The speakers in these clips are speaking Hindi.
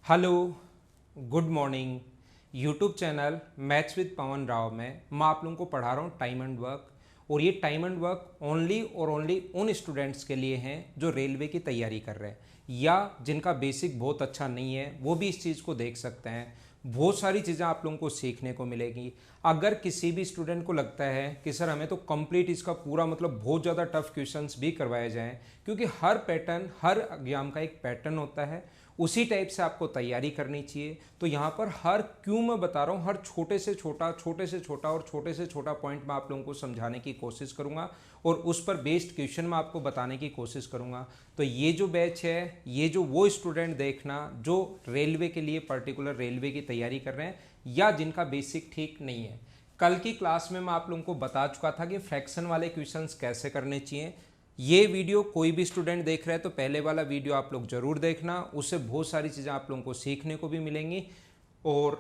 Hello, good morning. YouTube channel maths with Pawan Rao में मैं आप लोगों को पढ़ा रहा हूँ टाइम एंड वर्क। और ये टाइम एंड वर्क ओनली और ओनली उन स्टूडेंट्स के लिए हैं जो रेलवे की तैयारी कर रहे हैं या जिनका बेसिक बहुत अच्छा नहीं है, वो भी इस चीज़ को देख सकते हैं। बहुत सारी चीज़ें आप लोगों को सीखने को मिलेगी। अगर किसी भी स्टूडेंट को लगता है कि सर हमें तो कंप्लीट इसका पूरा मतलब बहुत ज़्यादा टफ क्वेश्चंस भी करवाए जाएं, क्योंकि हर पैटर्न, हर एग्जाम का एक पैटर्न होता है, उसी टाइप से आपको तैयारी करनी चाहिए। तो यहाँ पर हर क्यों मैं बता रहा हूँ, हर छोटे से छोटा और छोटे से छोटा पॉइंट मैं आप लोगों को समझाने की कोशिश करूँगा और उस पर बेस्ड क्वेश्चन मैं आपको बताने की कोशिश करूँगा। तो ये जो बैच है, ये जो वो स्टूडेंट देखना जो रेलवे के लिए, पर्टिकुलर रेलवे की तैयारी कर रहे हैं या जिनका बेसिक ठीक नहीं है। कल की क्लास में मैं आप लोगों को बता चुका था कि फ्रैक्शन वाले क्वेश्चंस कैसे करने चाहिए। ये वीडियो कोई भी स्टूडेंट देख रहा है तो पहले वाला वीडियो आप लोग जरूर देखना, उससे बहुत सारी चीज़ें आप लोगों को सीखने को भी मिलेंगी और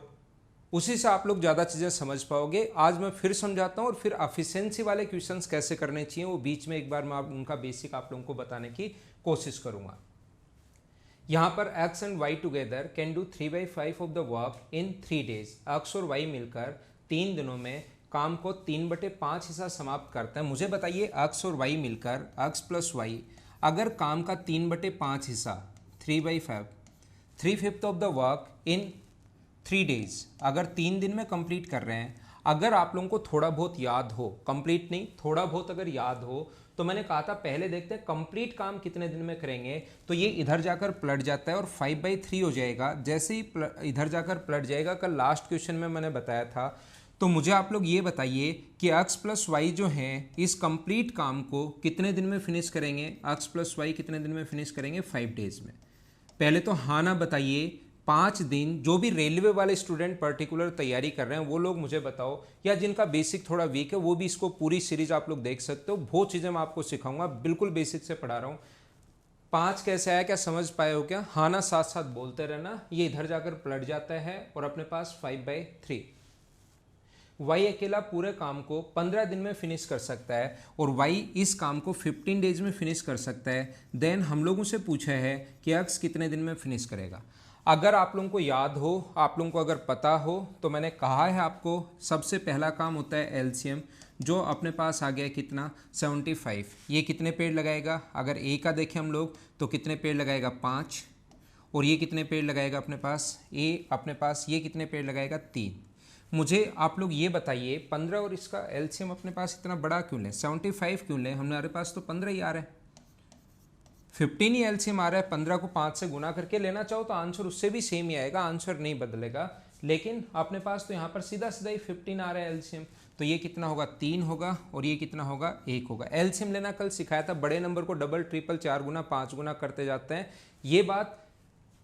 उसी से आप लोग ज़्यादा चीज़ें समझ पाओगे। आज मैं फिर समझाता हूँ और फिर एफिशिएंसी वाले क्वेश्चंस कैसे करने चाहिए वो बीच में एक बार मैं उनका बेसिक आप लोगों को बताने की कोशिश करूँगा। यहाँ पर x and y together can do 3/5 of the work in 3 days। x और y मिलकर 3 दिनों में काम को 3/5 हिस्सा समाप्त करते हैं। मुझे बताइए x और y मिलकर x प्लस वाई अगर काम का 3/5 हिस्सा 3/5 3/5 of the work in 3 days अगर 3 दिन में कंप्लीट कर रहे हैं, अगर आप लोगों को थोड़ा बहुत याद हो, कंप्लीट नहीं थोड़ा बहुत अगर याद हो, तो मैंने कहा था पहले देखते हैं कंप्लीट काम कितने दिन में करेंगे। तो ये इधर जाकर पलट जाता है और 5/3 हो जाएगा। जैसे ही इधर जाकर पलट जाएगा, कल लास्ट क्वेश्चन में मैंने बताया था। तो मुझे आप लोग ये बताइए कि x प्लस वाई जो है इस कंप्लीट काम को कितने दिन में फिनिश करेंगे। x प्लस वाई कितने दिन में फिनिश करेंगे? 5 days में। पहले तो हाँ ना बताइए। 5 दिन जो भी रेलवे वाले स्टूडेंट पर्टिकुलर तैयारी कर रहे हैं वो लोग मुझे बताओ, या जिनका बेसिक थोड़ा वीक है वो भी इसको पूरी सीरीज आप लोग देख सकते हो। बहुत चीज़ें मैं आपको सिखाऊंगा, बिल्कुल बेसिक से पढ़ा रहा हूँ। 5 कैसे आया, क्या समझ पाए हो क्या? हाँ ना साथ साथ बोलते रहना। ये इधर जाकर पलट जाता है और अपने पास 5/3। वाई अकेला पूरे काम को 15 दिन में फिनिश कर सकता है और वाई इस काम को 15 डेज में फिनिश कर सकता है। देन हम लोगों से पूछा है कि एक्स कितने दिन में फिनिश करेगा। अगर आप लोगों को याद हो, आप लोगों को अगर पता हो, तो मैंने कहा है आपको सबसे पहला काम होता है एलसीएम, जो अपने पास आ गया कितना? 75। ये कितने पेड़ लगाएगा? अगर ए का देखें हम लोग तो कितने पेड़ लगाएगा? 5। और ये कितने पेड़ लगाएगा अपने पास? ए अपने पास ये कितने पेड़ लगाएगा? 3। मुझे आप लोग ये बताइए 15 और इसका एलसीएम अपने पास इतना बड़ा क्यों लें? 75 क्यों लें? हमारे पास तो 15 ही आ रहा है, 15 ही एलसीएम आ रहा है। 15 को 5 से गुना करके लेना चाहो तो आंसर उससे भी सेम ही आएगा, आंसर नहीं बदलेगा। लेकिन अपने पास तो यहाँ पर सीधा सीधा ही 15 आ रहा है एलसीएम। तो ये कितना होगा? 3 होगा और ये कितना होगा? 1 होगा। एलसीएम लेना कल सिखाया था, बड़े नंबर को डबल ट्रिपल 4 गुना 5 गुना करते जाते हैं। ये बात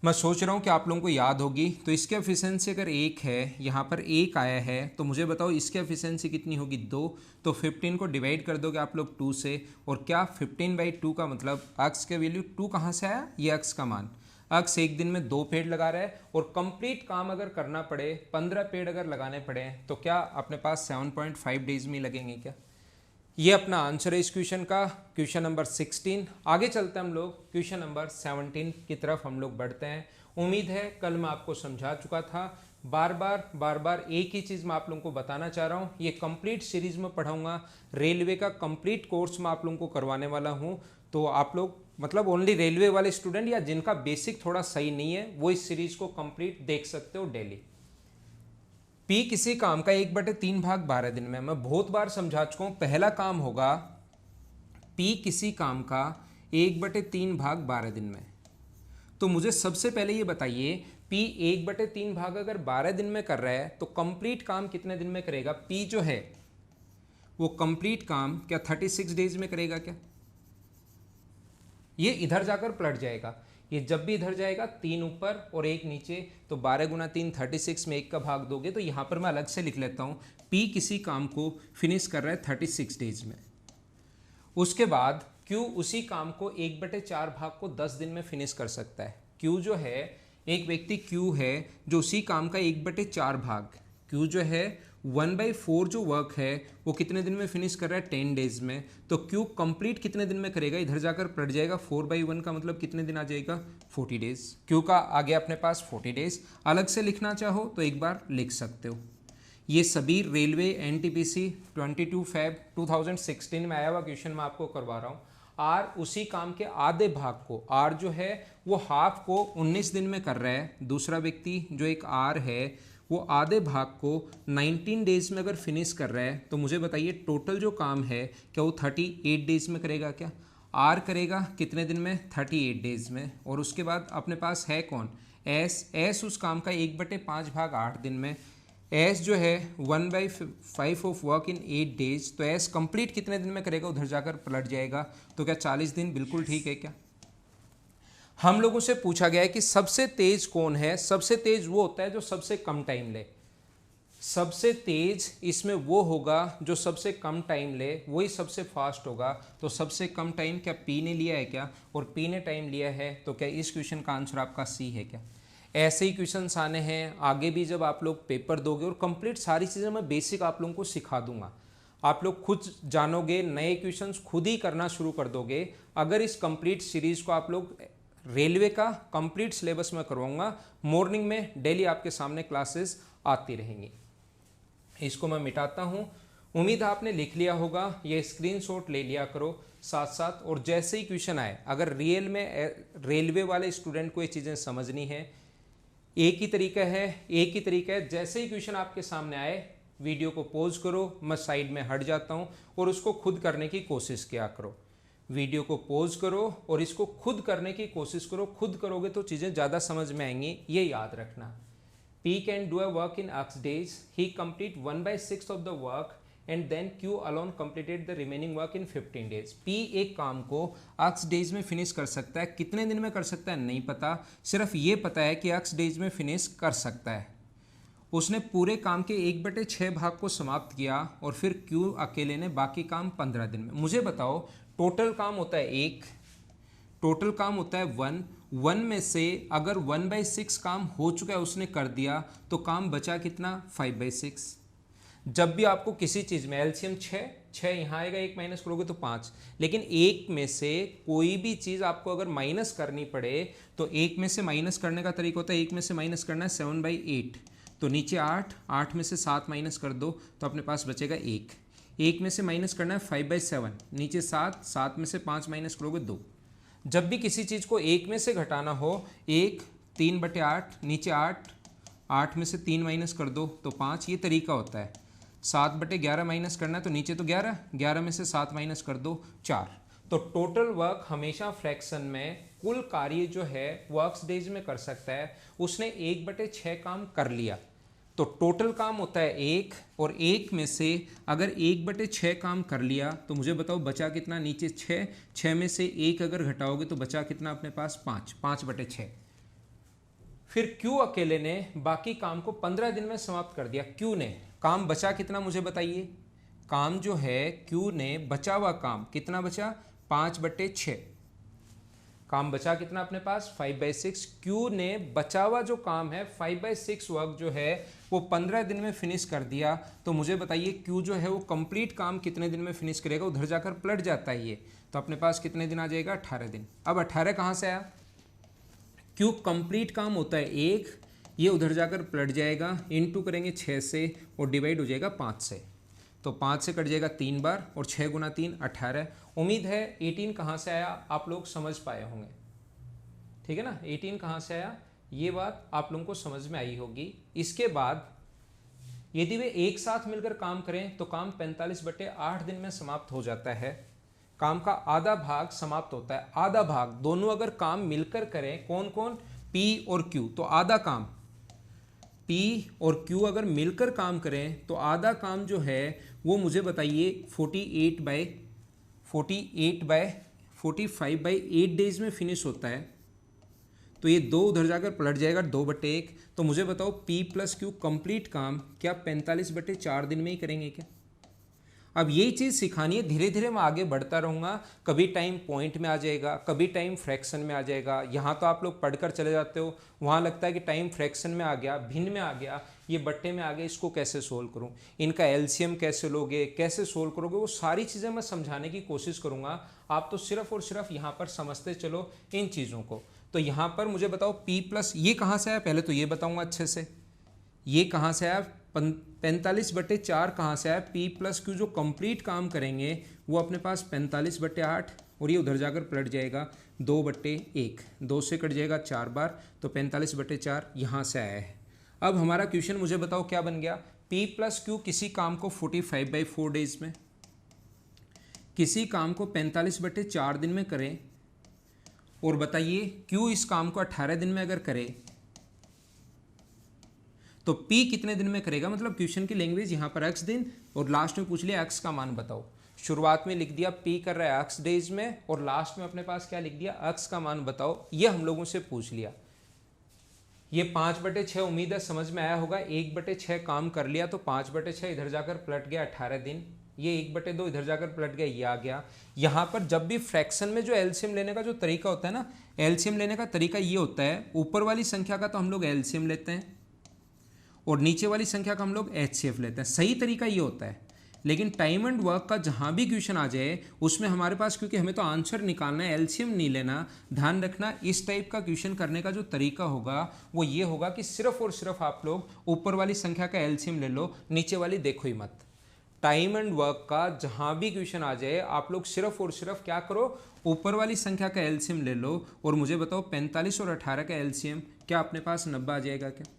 मैं सोच रहा हूँ कि आप लोगों को याद होगी। तो इसकी एफिशिएंसी अगर 1 है, यहाँ पर 1 आया है, तो मुझे बताओ इसकी एफिशिएंसी कितनी होगी? 2। तो 15 को डिवाइड कर दोगे आप लोग 2 से, और क्या 15/2 का मतलब x के वैल्यू 2 कहाँ से आया? ये x का मान। x एक दिन में 2 पेड़ लगा रहा है और कंप्लीट काम अगर करना पड़े, 15 पेड़ अगर लगाने पड़े, तो क्या अपने पास 7.5 डेज में लगेंगे क्या? ये अपना आंसर है इस क्वेश्चन का, क्वेश्चन नंबर 16। आगे चलते हैं हम लोग क्वेश्चन नंबर 17 की तरफ हम लोग बढ़ते हैं। उम्मीद है कल मैं आपको समझा चुका था। बार बार एक ही चीज़ मैं आप लोगों को बताना चाह रहा हूँ। ये कंप्लीट सीरीज में पढ़ाऊंगा, रेलवे का कंप्लीट कोर्स मैं आप लोगों को करवाने वाला हूँ। तो आप लोग मतलब ओनली रेलवे वाले स्टूडेंट या जिनका बेसिक थोड़ा सही नहीं है वो इस सीरीज को कंप्लीट देख सकते हो डेली। पी किसी काम का 1/3 भाग 12 दिन में, मैं बहुत बार समझा चुका हूँ। पहला काम होगा पी किसी काम का 1/3 भाग 12 दिन में। तो मुझे सबसे पहले ये बताइए, पी 1/3 भाग अगर 12 दिन में कर रहा है तो कंप्लीट काम कितने दिन में करेगा? पी जो है वो कंप्लीट काम क्या 36 डेज में करेगा क्या? ये इधर जाकर पलट जाएगा। ये जब भी इधर जाएगा 3 ऊपर और 1 नीचे, तो 12 गुना 3 36 में 1 का भाग दोगे। तो यहाँ पर मैं अलग से लिख लेता हूँ, पी किसी काम को फिनिश कर रहा है 36 डेज में। उसके बाद क्यू उसी काम को 1/4 भाग को 10 दिन में फिनिश कर सकता है। क्यू जो है, एक व्यक्ति क्यू है जो उसी काम का 1/4 भाग, क्यू जो है 1/4 जो वर्क है वो कितने दिन में फिनिश कर रहा है 10 डेज में, तो क्यू कंप्लीट कितने दिन में करेगा, इधर जाकर पलट जाएगा 4/1 का मतलब कितने दिन आ जाएगा 40 डेज। क्यू का आ गया अपने पास 40 डेज। अलग से लिखना चाहो तो एक बार लिख सकते हो। ये सभी रेलवे एनटीपीसी 22 Feb 2016 में आया हुआ क्वेश्चन मैं आपको करवा रहा हूँ। आर उसी काम के आधे भाग को, आर जो है वो हाफ को 19 दिन में कर रहा है, दूसरा व्यक्ति जो एक आर है वो आधे भाग को 19 डेज में अगर फिनिश कर रहा है, तो मुझे बताइए टोटल जो काम है क्या वो 38 डेज में करेगा क्या? आर करेगा कितने दिन में 38 डेज में। और उसके बाद अपने पास है कौन, एस उस काम का 1/5 भाग 8 दिन में। एस जो है 1/5 ऑफ वर्क इन 8 डेज, तो एस कंप्लीट कितने दिन में करेगा, उधर जाकर पलट जाएगा, तो क्या 40 दिन बिल्कुल ठीक है क्या? हम लोगों से पूछा गया है कि सबसे तेज कौन है। सबसे तेज वो होता है जो सबसे कम टाइम ले। सबसे तेज इसमें वो होगा जो सबसे कम टाइम ले, वही सबसे फास्ट होगा। तो सबसे कम टाइम क्या पी ने लिया है क्या, और पी ने टाइम लिया है, तो क्या इस क्वेश्चन का आंसर आपका सी है क्या? ऐसे ही क्वेश्चंस आने हैं आगे भी जब आप लोग पेपर दोगे, और कंप्लीट सारी चीज़ें मैं बेसिक आप लोगों को सिखा दूंगा। आप लोग खुद जानोगे, नए क्वेश्चंस खुद ही करना शुरू कर दोगे अगर इस कंप्लीट सीरीज को आप लोग रेलवे का कंप्लीट सिलेबस में करवाऊंगा। मॉर्निंग में डेली आपके सामने क्लासेस आती रहेंगी। इसको मैं मिटाता हूँ। उम्मीद है आपने लिख लिया होगा, ये स्क्रीनशॉट ले लिया करो साथ साथ। और जैसे ही क्वेश्चन आए, अगर रियल में रेलवे वाले स्टूडेंट को ये चीज़ें समझनी है, एक ही तरीका है, जैसे ही क्वेश्चन आपके सामने आए वीडियो को पॉज करो, मैं साइड में हट जाता हूँ और उसको खुद करने की कोशिश किया करो। वीडियो को पॉज करो और इसको खुद करने की कोशिश करो। खुद करोगे तो चीज़ें ज़्यादा समझ में आएंगी, ये याद रखना। P can do a work in X days. He complete 1/6 of the work and then Q alone completed the remaining work in 15 days. P एक काम को X days में फिनिश कर सकता है, कितने दिन में कर सकता है नहीं पता, सिर्फ ये पता है कि X days में फिनिश कर सकता है। उसने पूरे काम के 1/6 भाग को समाप्त किया और फिर Q अकेले ने बाकी काम 15 दिन में। मुझे बताओ टोटल काम होता है 1, टोटल काम होता है 1 में से अगर 1/6 काम हो चुका है, उसने कर दिया, तो काम बचा कितना 5/6। जब भी आपको किसी चीज़ में एलसीएम 6 यहाँ आएगा, 1 माइनस करोगे तो 5, लेकिन 1 में से कोई भी चीज़ आपको अगर माइनस करनी पड़े तो 1 में से माइनस करने का तरीका होता है, 1 में से माइनस करना है 7/8, तो नीचे 8 में से 7 माइनस कर दो तो अपने पास बचेगा 1 में से माइनस करना है 5/7, नीचे 7 में से 5 माइनस करोगे 2। जब भी किसी चीज़ को 1 में से घटाना हो, 1 3/8, नीचे 8 में से 3 माइनस कर दो तो 5, ये तरीका होता है। 7/11 माइनस करना है तो नीचे तो 11 में से 7 माइनस कर दो 4। तो टोटल वर्क हमेशा फ्रैक्शन में कुल कार्य जो है वर्क्स डेज में कर सकता है। उसने 1/6 काम कर लिया, तो टोटल काम होता है 1, और 1 में से अगर 1/6 काम कर लिया तो मुझे बताओ बचा कितना, नीचे 6 में से 1 अगर घटाओगे तो बचा कितना अपने पास 5/6। फिर Q अकेले ने बाकी काम को 15 दिन में समाप्त कर दिया। Q ने काम बचा कितना मुझे बताइए, काम जो है Q ने बचा हुआ काम कितना बचा 5/6, काम बचा कितना अपने पास 5/6। Q ने बचा हुआ जो काम है 5/6 वर्क जो है वो 15 दिन में फिनिश कर दिया, तो मुझे बताइए Q जो है वो कंप्लीट काम कितने दिन में फिनिश करेगा, उधर जाकर पलट जाता है ये, तो अपने पास कितने दिन आ जाएगा 18 दिन। अब 18 कहाँ से आया, Q कंप्लीट काम होता है 1, ये उधर जाकर पलट जाएगा, इनटू करेंगे 6 से और डिवाइड हो जाएगा 5 से, तो 5 से कट जाएगा 3 बार और 6 गुना 3 18। उम्मीद है 18 कहाँ से आया आप लोग समझ पाए होंगे, ठीक है ना। 18 कहाँ से आया ये बात आप लोगों को समझ में आई होगी। इसके बाद यदि वे एक साथ मिलकर काम करें तो काम 45/8 दिन में समाप्त हो जाता है। काम का आधा भाग समाप्त होता है, आधा भाग, दोनों अगर काम मिलकर करें, कौन कौन, P और Q, तो आधा काम P और Q अगर मिलकर काम करें तो आधा काम जो है वो मुझे बताइए 45/8 डेज में फिनिश होता है, तो ये 2 उधर जाकर पलट जाएगा 2/1। तो मुझे बताओ P + Q कंप्लीट काम क्या 45/4 दिन में ही करेंगे क्या? अब यही चीज़ सिखानी है, धीरे धीरे मैं आगे बढ़ता रहूँगा। कभी टाइम पॉइंट में आ जाएगा, कभी टाइम फ्रैक्शन में आ जाएगा। यहाँ तो आप लोग पढ़कर चले जाते हो, वहाँ लगता है कि टाइम फ्रैक्शन में आ गया, भिन्न में आ गया, ये बट्टे में आ गया, इसको कैसे सोल्व करूँ, इनका एलसीएम कैसे लोगे, कैसे सोल्व करोगे, वो सारी चीज़ें मैं समझाने की कोशिश करूँगा। आप तो सिर्फ और सिर्फ यहाँ पर समझते चलो इन चीज़ों को। तो यहाँ पर मुझे बताओ P प्लस ये कहाँ से आया, पहले तो ये बताऊँगा अच्छे से, ये कहाँ से आया, 45/4 कहाँ से आया। P प्लस क्यू जो कंप्लीट काम करेंगे वो अपने पास 45/8, और ये उधर जाकर पलट जाएगा 2/1, 2 से कट जाएगा 4 बार, तो 45/4 यहाँ से आया है। अब हमारा क्वेश्चन मुझे बताओ क्या बन गया। P प्लस क्यू किसी काम को 45/4 डेज में, किसी काम को 45/4 दिन में करें, और बताइए क्यू इस काम को 18 दिन में अगर करे तो P कितने दिन में करेगा। मतलब क्वेश्चन की लैंग्वेज यहाँ पर x दिन, और लास्ट में पूछ लिया x का मान बताओ। शुरुआत में लिख दिया P कर रहा है x डेज में, और लास्ट में अपने पास क्या लिख दिया, x का मान बताओ। ये हम लोगों से पूछ लिया। ये 5/6 उम्मीद है समझ में आया होगा। 1/6 काम कर लिया तो 5/6 इधर जाकर पलट गया 18 दिन, ये 1/2 इधर जाकर पलट गया, ये आ गया। यहाँ पर जब भी फ्रैक्शन में जो एलसीएम लेने का जो तरीका होता है ना, एलसीएम लेने का तरीका ये होता है, ऊपर वाली संख्या का तो हम लोग एलसीएम लेते हैं और नीचे वाली संख्या का हम लोग एचसीएफ लेते हैं। सही तरीका ये होता है। लेकिन टाइम एंड वर्क का जहाँ भी क्वेश्चन आ जाए उसमें हमारे पास, क्योंकि हमें तो आंसर निकालना है, एलसीएम नहीं लेना, ध्यान रखना इस टाइप का क्वेश्चन करने का जो तरीका होगा वो ये होगा कि सिर्फ और सिर्फ आप लोग ऊपर वाली संख्या का एलसीएम ले लो, नीचे वाली देखो ही मत। टाइम एंड वर्क का जहाँ भी क्वेश्चन आ जाए आप लोग सिर्फ और सिर्फ क्या करो, ऊपर वाली संख्या का एलसीएम ले लो, और मुझे बताओ 45 और 18 का एलसीएम क्या अपने पास 90 आ जाएगा क्या।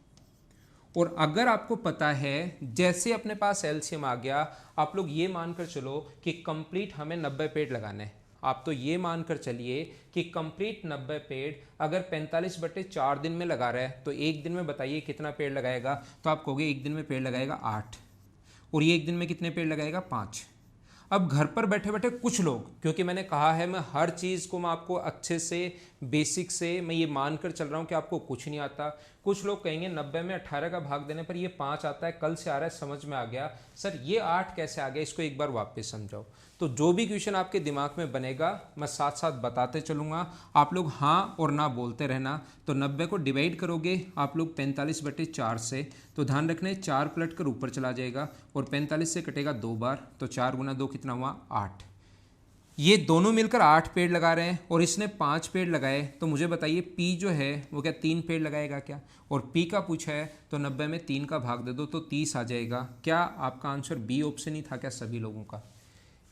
और अगर आपको पता है जैसे अपने पास एलसीएम आ गया, आप लोग ये मानकर चलो कि कंप्लीट हमें 90 पेड़ लगाने हैं। आप तो ये मानकर चलिए कि कंप्लीट 90 पेड़ अगर 45/4 दिन में लगा रहा है तो एक दिन में बताइए कितना पेड़ लगाएगा। तो आप कहोगे एक दिन में पेड़ लगाएगा 8, और ये एक दिन में कितने पेड़ लगाएगा 5। अब घर पर बैठे बैठे कुछ लोग, क्योंकि मैंने कहा है मैं हर चीज़ को मैं आपको अच्छे से बेसिक से मैं ये मानकर चल रहा हूँ कि आपको कुछ नहीं आता। कुछ लोग कहेंगे 90 में 18 का भाग देने पर ये 5 आता है, कल से आ रहा है, समझ में आ गया सर, ये 8 कैसे आ गया, इसको एक बार वापस समझाओ। तो जो भी क्वेश्चन आपके दिमाग में बनेगा मैं साथ साथ बताते चलूँगा, आप लोग हाँ और ना बोलते रहना। तो 90 को डिवाइड करोगे आप लोग 45/4 से, तो ध्यान रखना 4 पलट कर ऊपर चला जाएगा, और 45 से कटेगा 2 बार, तो 4 × 2 कितना हुआ 8। ये दोनों मिलकर 8 पेड़ लगा रहे हैं और इसने 5 पेड़ लगाए, तो मुझे बताइए P जो है वो क्या 3 पेड़ लगाएगा क्या। और P का पूछा है तो 90 में 3 का भाग दे दो तो 30 आ जाएगा। क्या आपका आंसर बी ऑप्शन ही था क्या सभी लोगों का।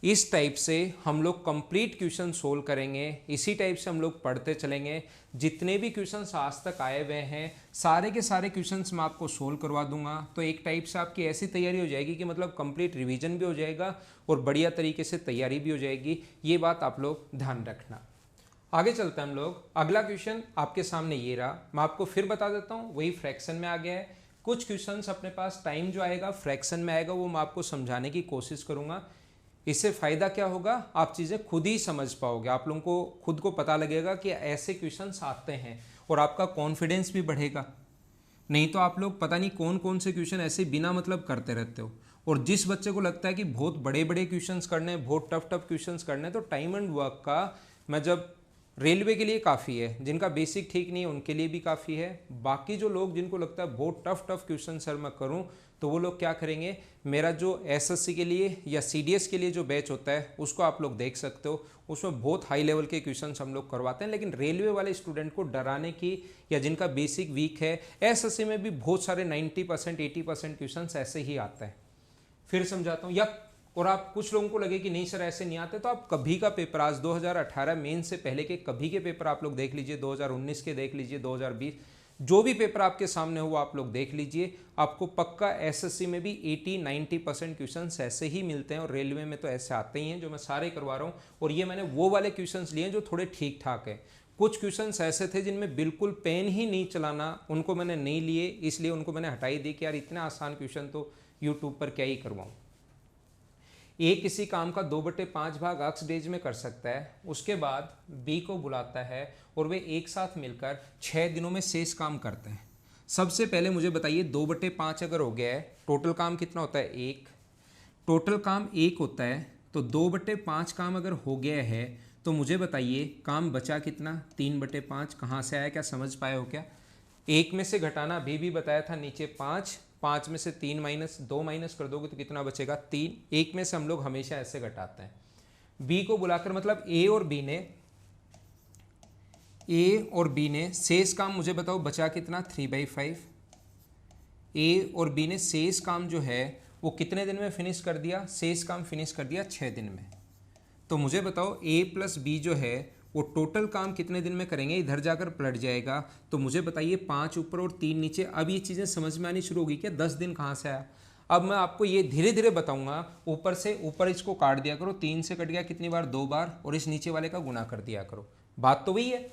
इस टाइप से हम लोग कंप्लीट क्वेश्चन सोल्व करेंगे, इसी टाइप से हम लोग पढ़ते चलेंगे। जितने भी क्वेश्चंस आज तक आए हुए हैं सारे के सारे क्वेश्चंस मैं आपको सोल्व करवा दूंगा। तो एक टाइप से आपकी ऐसी तैयारी हो जाएगी कि मतलब कंप्लीट रिवीजन भी हो जाएगा और बढ़िया तरीके से तैयारी भी हो जाएगी। ये बात आप लोग ध्यान रखना। आगे चलते हैं हम लोग। अगला क्वेश्चन आपके सामने ये रहा, मैं आपको फिर बता देता हूँ, वही फ्रैक्शन में आ गया है। कुछ क्वेश्चंस अपने पास टाइम जो आएगा फ्रैक्शन में आएगा, वो मैं आपको समझाने की कोशिश करूँगा। इससे फ़ायदा क्या होगा, आप चीज़ें खुद ही समझ पाओगे, आप लोगों को खुद को पता लगेगा कि ऐसे क्वेश्चंस आते हैं, और आपका कॉन्फिडेंस भी बढ़ेगा। नहीं तो आप लोग पता नहीं कौन कौन से क्वेश्चन ऐसे बिना मतलब करते रहते हो। और जिस बच्चे को लगता है कि बहुत बड़े बड़े क्वेश्चंस करने हैं, बहुत टफ टफ क्वेश्चंस करने हैं, तो टाइम एंड वर्क का मैं जब रेलवे के लिए काफ़ी है, जिनका बेसिक ठीक नहीं है उनके लिए भी काफ़ी है। बाकी जो लोग जिनको लगता है बहुत टफ टफ क्वेश्चन सर मैं करूं, तो वो लोग क्या करेंगे, मेरा जो एसएससी के लिए या सीडीएस के लिए जो बैच होता है उसको आप लोग देख सकते हो। उसमें बहुत हाई लेवल के क्वेश्चंस हम लोग करवाते हैं। लेकिन रेलवे वाले स्टूडेंट को डराने की, या जिनका बेसिक वीक है, एसएससी में भी बहुत सारे 90% 80% क्वेश्चंस ऐसे ही आता है। फिर समझाता हूँ। या और आप कुछ लोगों को लगे कि नहीं सर ऐसे नहीं आते, तो आप कभी का पेपर, आज 2018 मेन से पहले के कभी के पेपर आप लोग देख लीजिए, 2019 के देख लीजिए, 2020 जो भी पेपर आपके सामने हुआ आप लोग देख लीजिए। आपको पक्का एसएससी में भी 80-90% क्वेश्चंस ऐसे ही मिलते हैं, और रेलवे में तो ऐसे आते ही हैं जो मैं सारे करवा रहा हूँ। और ये मैंने वो वाले क्वेश्चंस लिए जो थोड़े ठीक ठाक हैं। कुछ क्वेश्चंस ऐसे थे जिनमें बिल्कुल पेन ही नहीं चलाना, उनको मैंने नहीं लिए, इसलिए उनको मैंने हटाई दी कि यार इतने आसान क्वेश्चन तो यूट्यूब पर क्या ही करवाऊँ। ए किसी काम का 2/5 भाग x डेज में कर सकता है, उसके बाद बी को बुलाता है और वे एक साथ मिलकर 6 दिनों में शेष काम करते हैं। सबसे पहले मुझे बताइए 2/5 अगर हो गया है, टोटल काम कितना होता है 1, टोटल काम 1 होता है, तो 2/5 काम अगर हो गया है तो मुझे बताइए काम बचा कितना, 3/5। कहाँ से आया, क्या समझ पाए हो क्या? 1 में से घटाना अभी भी बताया था, नीचे 5, 5 में से 3 माइनस 2 माइनस कर दोगे तो कितना बचेगा, 3। 1 में से हम लोग हमेशा ऐसे घटाते हैं। बी को बुलाकर मतलब ए और बी ने शेष काम मुझे बताओ बचा कितना, 3/5। ए और बी ने शेष काम जो है वो कितने दिन में फिनिश कर दिया, शेष काम फिनिश कर दिया 6 दिन में। तो मुझे बताओ ए प्लस बी जो है वो टोटल काम कितने दिन में करेंगे, इधर जाकर पलट जाएगा। तो मुझे बताइए 5 ऊपर और 3 नीचे। अब ये चीज़ें समझ में आनी शुरू होगी क्या, 10 दिन कहाँ से आया। अब मैं आपको ये धीरे धीरे बताऊंगा। ऊपर से ऊपर इसको काट दिया करो, 3 से कट गया कितनी बार, 2 बार, और इस नीचे वाले का गुना कर दिया करो। बात तो वही है,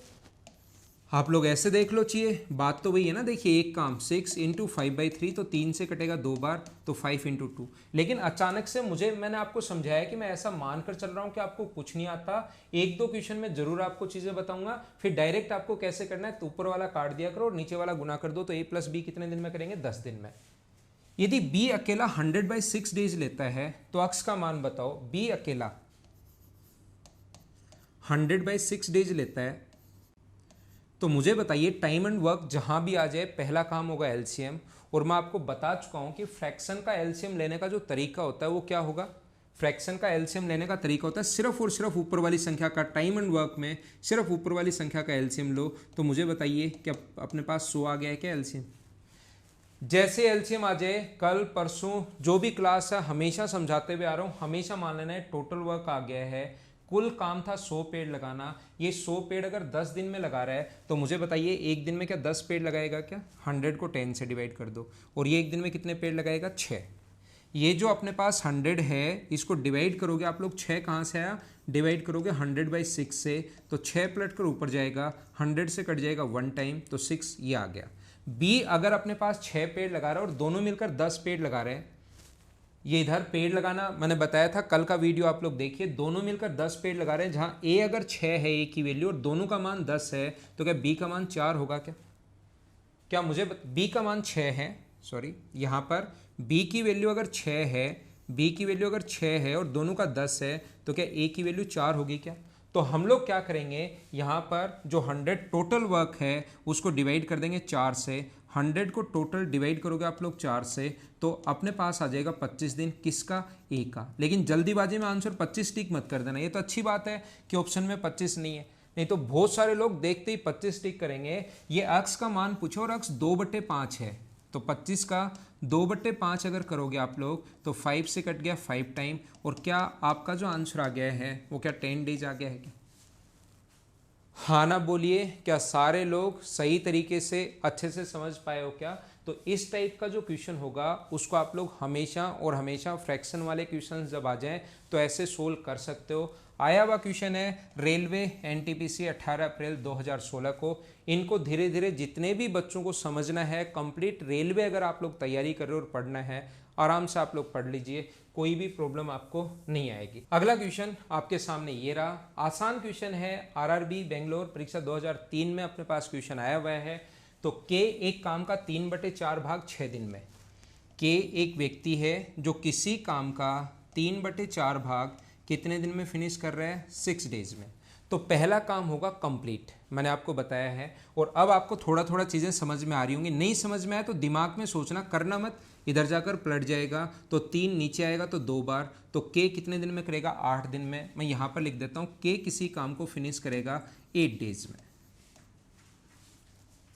आप लोग ऐसे देख लो चाहिए, बात तो वही है ना। देखिए एक काम 6 × 5/3, तो 3 से कटेगा 2 बार, तो 5 × 2। लेकिन अचानक से मैंने आपको समझाया कि मैं ऐसा मानकर चल रहा हूं कि आपको कुछ नहीं आता। 1-2 क्वेश्चन में जरूर आपको चीजें बताऊंगा, फिर डायरेक्ट आपको कैसे करना है, तो ऊपर वाला काट दिया करो और नीचे वाला गुना कर दो। तो a + b कितने दिन में करेंगे, 10 दिन में। यदि b अकेला 100/6 डेज लेता है तो अक्स का मान बताओ। b अकेला 100/6 डेज लेता है तो मुझे बताइए टाइम एंड वर्क जहां भी आ जाए पहला काम होगा एलसीएम। और मैं आपको बता चुका हूं कि फ्रैक्शन का एलसीएम लेने का जो तरीका होता है वो क्या होगा। फ्रैक्शन का एलसीएम लेने का तरीका होता है सिर्फ और सिर्फ ऊपर वाली संख्या का, टाइम एंड वर्क में सिर्फ ऊपर वाली संख्या का एलसीएम लो। तो मुझे बताइए क्या अपने पास 100 आ गया है क्या एलसीएम। जैसे एलसीएम आ जाए, कल परसों जो भी क्लास है हमेशा समझाते हुए आ रहा हूं, हमेशा मान लेना है टोटल वर्क आ गया है। कुल काम था 100 पेड़ लगाना। ये 100 पेड़ अगर 10 दिन में लगा रहा है तो मुझे बताइए एक दिन में क्या 10 पेड़ लगाएगा क्या, 100 को 10 से डिवाइड कर दो। और ये एक दिन में कितने पेड़ लगाएगा, 6। ये जो अपने पास 100 है इसको डिवाइड करोगे आप लोग, 6 कहाँ से आया, डिवाइड करोगे 100/6 से, तो 6 पलट कर ऊपर जाएगा, 100 से कट जाएगा 1 टाइम, तो 6 ये आ गया। बी अगर अपने पास 6 पेड़ लगा रहा है और दोनों मिलकर 10 पेड़ लगा रहे हैं, ये इधर पेड़ लगाना मैंने बताया था, कल का वीडियो आप लोग देखिए, दोनों मिलकर 10 पेड़ लगा रहे हैं। जहां ए अगर 6 है ए की वैल्यू और दोनों का मान 10 है, तो क्या बी का मान 4 होगा क्या, क्या मुझे बी का मान 6 है, सॉरी यहां पर बी की वैल्यू अगर 6 है, बी की वैल्यू अगर 6 है और दोनों का 10 है, तो क्या ए की वैल्यू 4 होगी क्या। तो हम लोग क्या करेंगे, यहाँ पर जो 100 टोटल वर्क है उसको डिवाइड कर देंगे 4 से। 100 को टोटल डिवाइड करोगे आप लोग 4 से, तो अपने पास आ जाएगा 25 दिन, किसका, ए का। लेकिन जल्दीबाजी में आंसर 25 टिक मत कर देना। ये तो अच्छी बात है कि ऑप्शन में 25 नहीं है, नहीं तो बहुत सारे लोग देखते ही 25 टिक करेंगे। ये अक्स का मान पूछो और अक्स 2/5 है, तो 25 का 2/5 अगर करोगे आप लोग तो 5 से कट गया 5 टाइम। और क्या आपका जो आंसर आ गया है वो क्या 10 डेज आ गया है क्या, हाँ ना बोलिए। क्या सारे लोग सही तरीके से अच्छे से समझ पाए हो क्या। तो इस टाइप का जो क्वेश्चन होगा उसको आप लोग हमेशा और हमेशा फ्रैक्शन वाले क्वेश्चन जब आ जाएं तो ऐसे सोल्व कर सकते हो। आया हुआ क्वेश्चन है रेलवे एनटीपीसी 18 अप्रैल 2016 को। इनको धीरे धीरे जितने भी बच्चों को समझना है, कंप्लीट रेलवे अगर आप लोग तैयारी कर रहे हो और पढ़ना है, आराम से आप लोग पढ़ लीजिए, कोई भी प्रॉब्लम आपको नहीं आएगी। अगला क्वेश्चन आपके सामने ये रहा, आसान क्वेश्चन है, आरआरबी बेंगलोर परीक्षा 2003 में अपने पास क्वेश्चन आया हुआ है। तो के एक काम का 3/4 भाग 6 दिन में। के एक व्यक्ति है जो किसी काम का 3/4 भाग कितने दिन में फिनिश कर रहा है, 6 डेज में। तो पहला काम होगा कंप्लीट, मैंने आपको बताया है। और अब आपको थोड़ा थोड़ा चीज़ें समझ में आ रही होंगी, नहीं समझ में आए तो दिमाग में सोचना, करना मत, इधर जाकर पलट जाएगा। तो 3 नीचे आएगा तो 2 बार, तो के कितने दिन में करेगा, 8 दिन में। मैं यहाँ पर लिख देता हूँ के किसी काम को फिनिश करेगा 8 डेज में।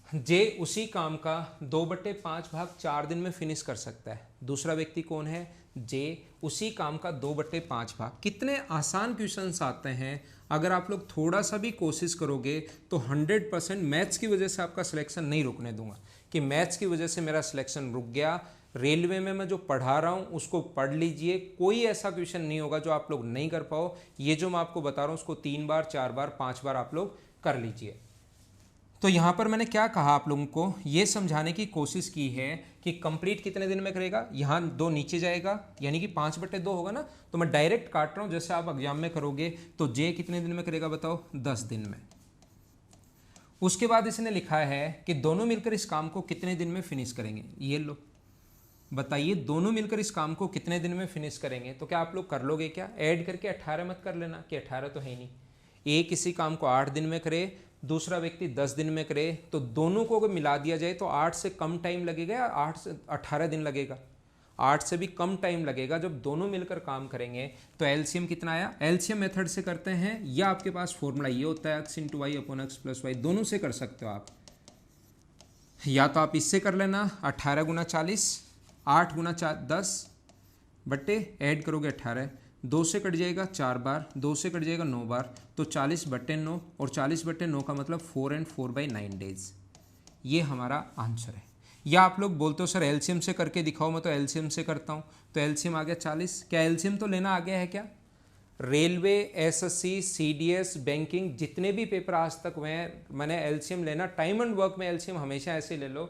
जे उसी काम का 2/5 भाग 4 दिन में फिनिश कर सकता है। दूसरा व्यक्ति कौन है, जे उसी काम का 2/5 भाग। कितने आसान क्वेश्चंस आते हैं, अगर आप लोग थोड़ा सा भी कोशिश करोगे तो 100% मैथ्स की वजह से आपका सिलेक्शन नहीं रुकने दूंगा कि मैथ्स की वजह से मेरा सिलेक्शन रुक गया। रेलवे में मैं जो पढ़ा रहा हूँ उसको पढ़ लीजिए, कोई ऐसा क्वेश्चन नहीं होगा जो आप लोग नहीं कर पाओ। ये जो मैं आपको बता रहा हूँ उसको 3 बार 4 बार 5 बार आप लोग कर लीजिए। तो यहाँ पर मैंने क्या कहा, आप लोगों को ये समझाने की कोशिश की है कि कंप्लीट कितने दिन में करेगा। यहाँ 2 नीचे जाएगा यानी कि 5/2 होगा ना, तो मैं डायरेक्ट काट रहा हूँ जैसे आप एग्जाम में करोगे। तो जे कितने दिन में करेगा बताओ, 10 दिन में। उसके बाद इसने लिखा है कि दोनों मिलकर इस काम को कितने दिन में फिनिश करेंगे। ये लो, बताइए दोनों मिलकर इस काम को कितने दिन में फिनिश करेंगे? तो क्या आप लोग कर लोगे क्या? ऐड करके 18 मत कर लेना कि 18 तो है ही नहीं। एक किसी काम को 8 दिन में करे, दूसरा व्यक्ति 10 दिन में करे, तो दोनों को अगर मिला दिया जाए तो 8 से कम टाइम लगेगा या 8 से 18 दिन लगेगा? 8 से भी कम टाइम लगेगा जब दोनों मिलकर काम करेंगे। तो एलसीएम कितना आया? एलसीएम मेथड से करते हैं या आपके पास फॉर्मूला ये होता है x into y upon x plus y, दोनों से कर सकते हो आप। या तो आप इससे कर लेना 18 गुना 40, 8 गुना 10 बट्टे ऐड करोगे 18, 2 से कट जाएगा 4 बार, 2 से कट जाएगा 9 बार, तो 40 बट्टे 9, और 40 बट्टे 9 का मतलब 4 and 4/9 डेज। ये हमारा आंसर है। या आप लोग बोलते हो सर एलसीएम से करके दिखाओ, मैं तो एलसीएम से करता हूँ, तो एलसीएम आ गया 40। क्या एलसीएम तो लेना आ गया है क्या? रेलवे, एसएससी, सीडीएस, बैंकिंग, जितने भी पेपर आज तक हुए हैं मैंने एलसीएम लेना। टाइम एंड वर्क में एलसीएम हमेशा ऐसे ले लो।